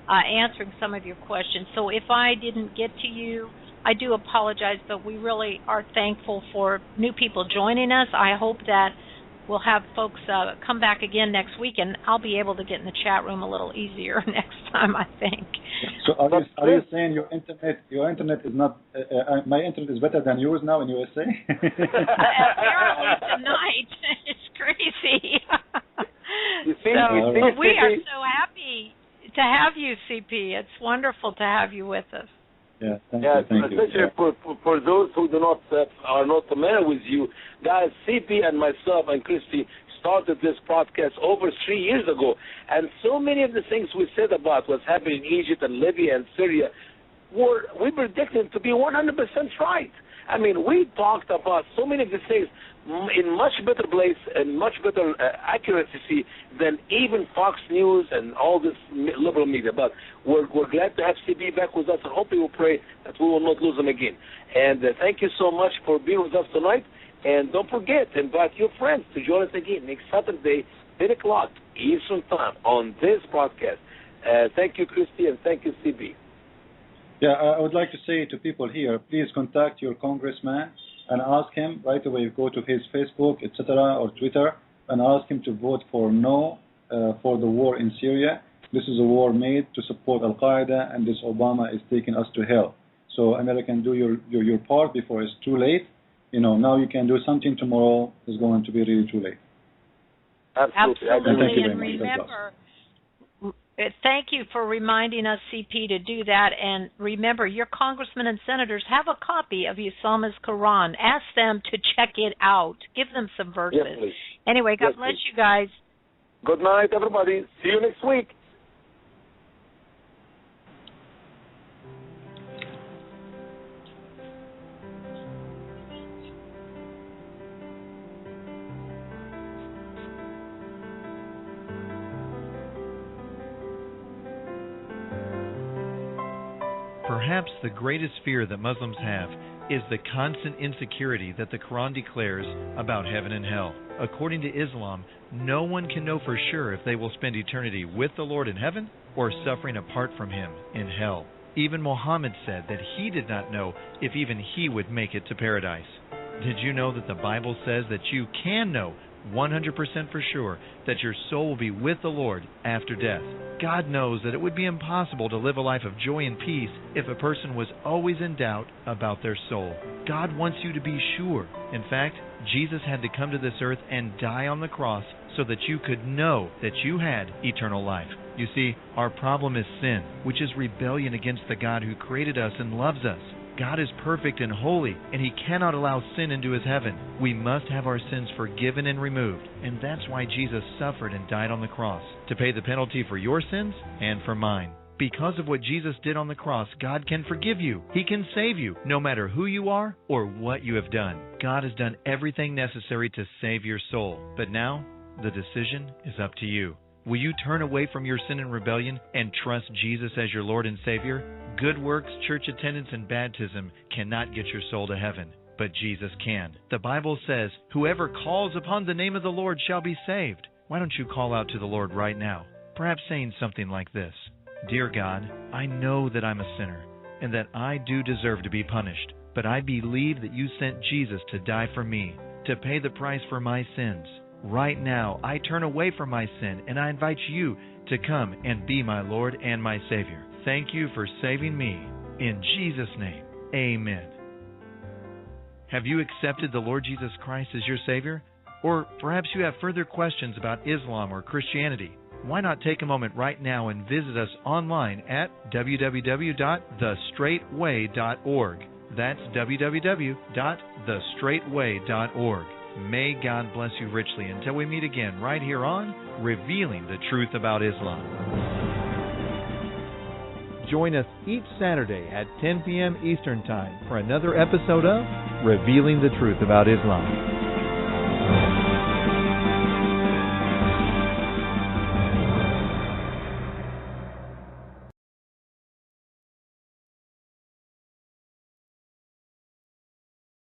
answering some of your questions. So if I didn't get to you, I do apologize, but we really are thankful for new people joining us. I hope that we'll have folks come back again next week, and I'll be able to get in the chat room a little easier next time, I think. So are you saying your internet is not, my internet is better than yours now in USA? Apparently tonight. It's crazy. But we are so happy to have you, CP. It's wonderful to have you with us. Yeah, thank you. Especially for those who are not familiar with you, guys, CP and myself and Kristie started this podcast over 3 years ago, and so many of the things we said about what's happening in Egypt and Libya and Syria we predicted to be 100% right. I mean, we talked about so many of these things in much better place and much better accuracy than even Fox News and all this liberal media. But we're glad to have CB back with us, and hopefully we'll pray that we will not lose him again. And thank you so much for being with us tonight. And don't forget to invite your friends to join us again next Saturday, 10 o'clock Eastern Time on this broadcast. Thank you, Kristie, and thank you, CB. Yeah, I would like to say to people here, please contact your congressman and ask him right away, go to his Facebook, etc., or Twitter, and ask him to vote for no for the war in Syria. This is a war made to support Al-Qaeda, and this Obama is taking us to hell. So American, do your part before it's too late. You know, now you can do something, tomorrow is going to be really too late. Absolutely. And remember, thank you for reminding us, CP, to do that. And remember, your congressmen and senators have a copy of Usama's Quran. Ask them to check it out. Give them some verses. Yes, anyway, God bless you guys. Good night, everybody. See you next week. Perhaps the greatest fear that Muslims have is the constant insecurity that the Quran declares about heaven and hell. According to Islam, no one can know for sure if they will spend eternity with the Lord in heaven or suffering apart from Him in hell. Even Muhammad said that he did not know if even he would make it to paradise. Did you know that the Bible says that you can know 100% for sure that your soul will be with the Lord after death? God knows that it would be impossible to live a life of joy and peace if a person was always in doubt about their soul. God wants you to be sure. In fact, Jesus had to come to this earth and die on the cross so that you could know that you had eternal life. You see, our problem is sin, which is rebellion against the God who created us and loves us. God is perfect and holy, and He cannot allow sin into His heaven. We must have our sins forgiven and removed, and that's why Jesus suffered and died on the cross, to pay the penalty for your sins and for mine. Because of what Jesus did on the cross, God can forgive you. He can save you, no matter who you are or what you have done. God has done everything necessary to save your soul. But now, the decision is up to you. Will you turn away from your sin and rebellion and trust Jesus as your Lord and Savior? Good works, church attendance, and baptism cannot get your soul to heaven, but Jesus can. The Bible says, "Whoever calls upon the name of the Lord shall be saved." Why don't you call out to the Lord right now, perhaps saying something like this: "Dear God, I know that I'm a sinner and that I do deserve to be punished, but I believe that you sent Jesus to die for me, to pay the price for my sins. Right now, I turn away from my sin, and I invite you to come and be my Lord and my Savior. Thank you for saving me. In Jesus' name, amen." Have you accepted the Lord Jesus Christ as your Savior? Or perhaps you have further questions about Islam or Christianity. Why not take a moment right now and visit us online at www.thestraightway.org. That's www.thestraightway.org. May God bless you richly until we meet again right here on Revealing the Truth About Islam. Join us each Saturday at 10 p.m. Eastern Time for another episode of Revealing the Truth About Islam.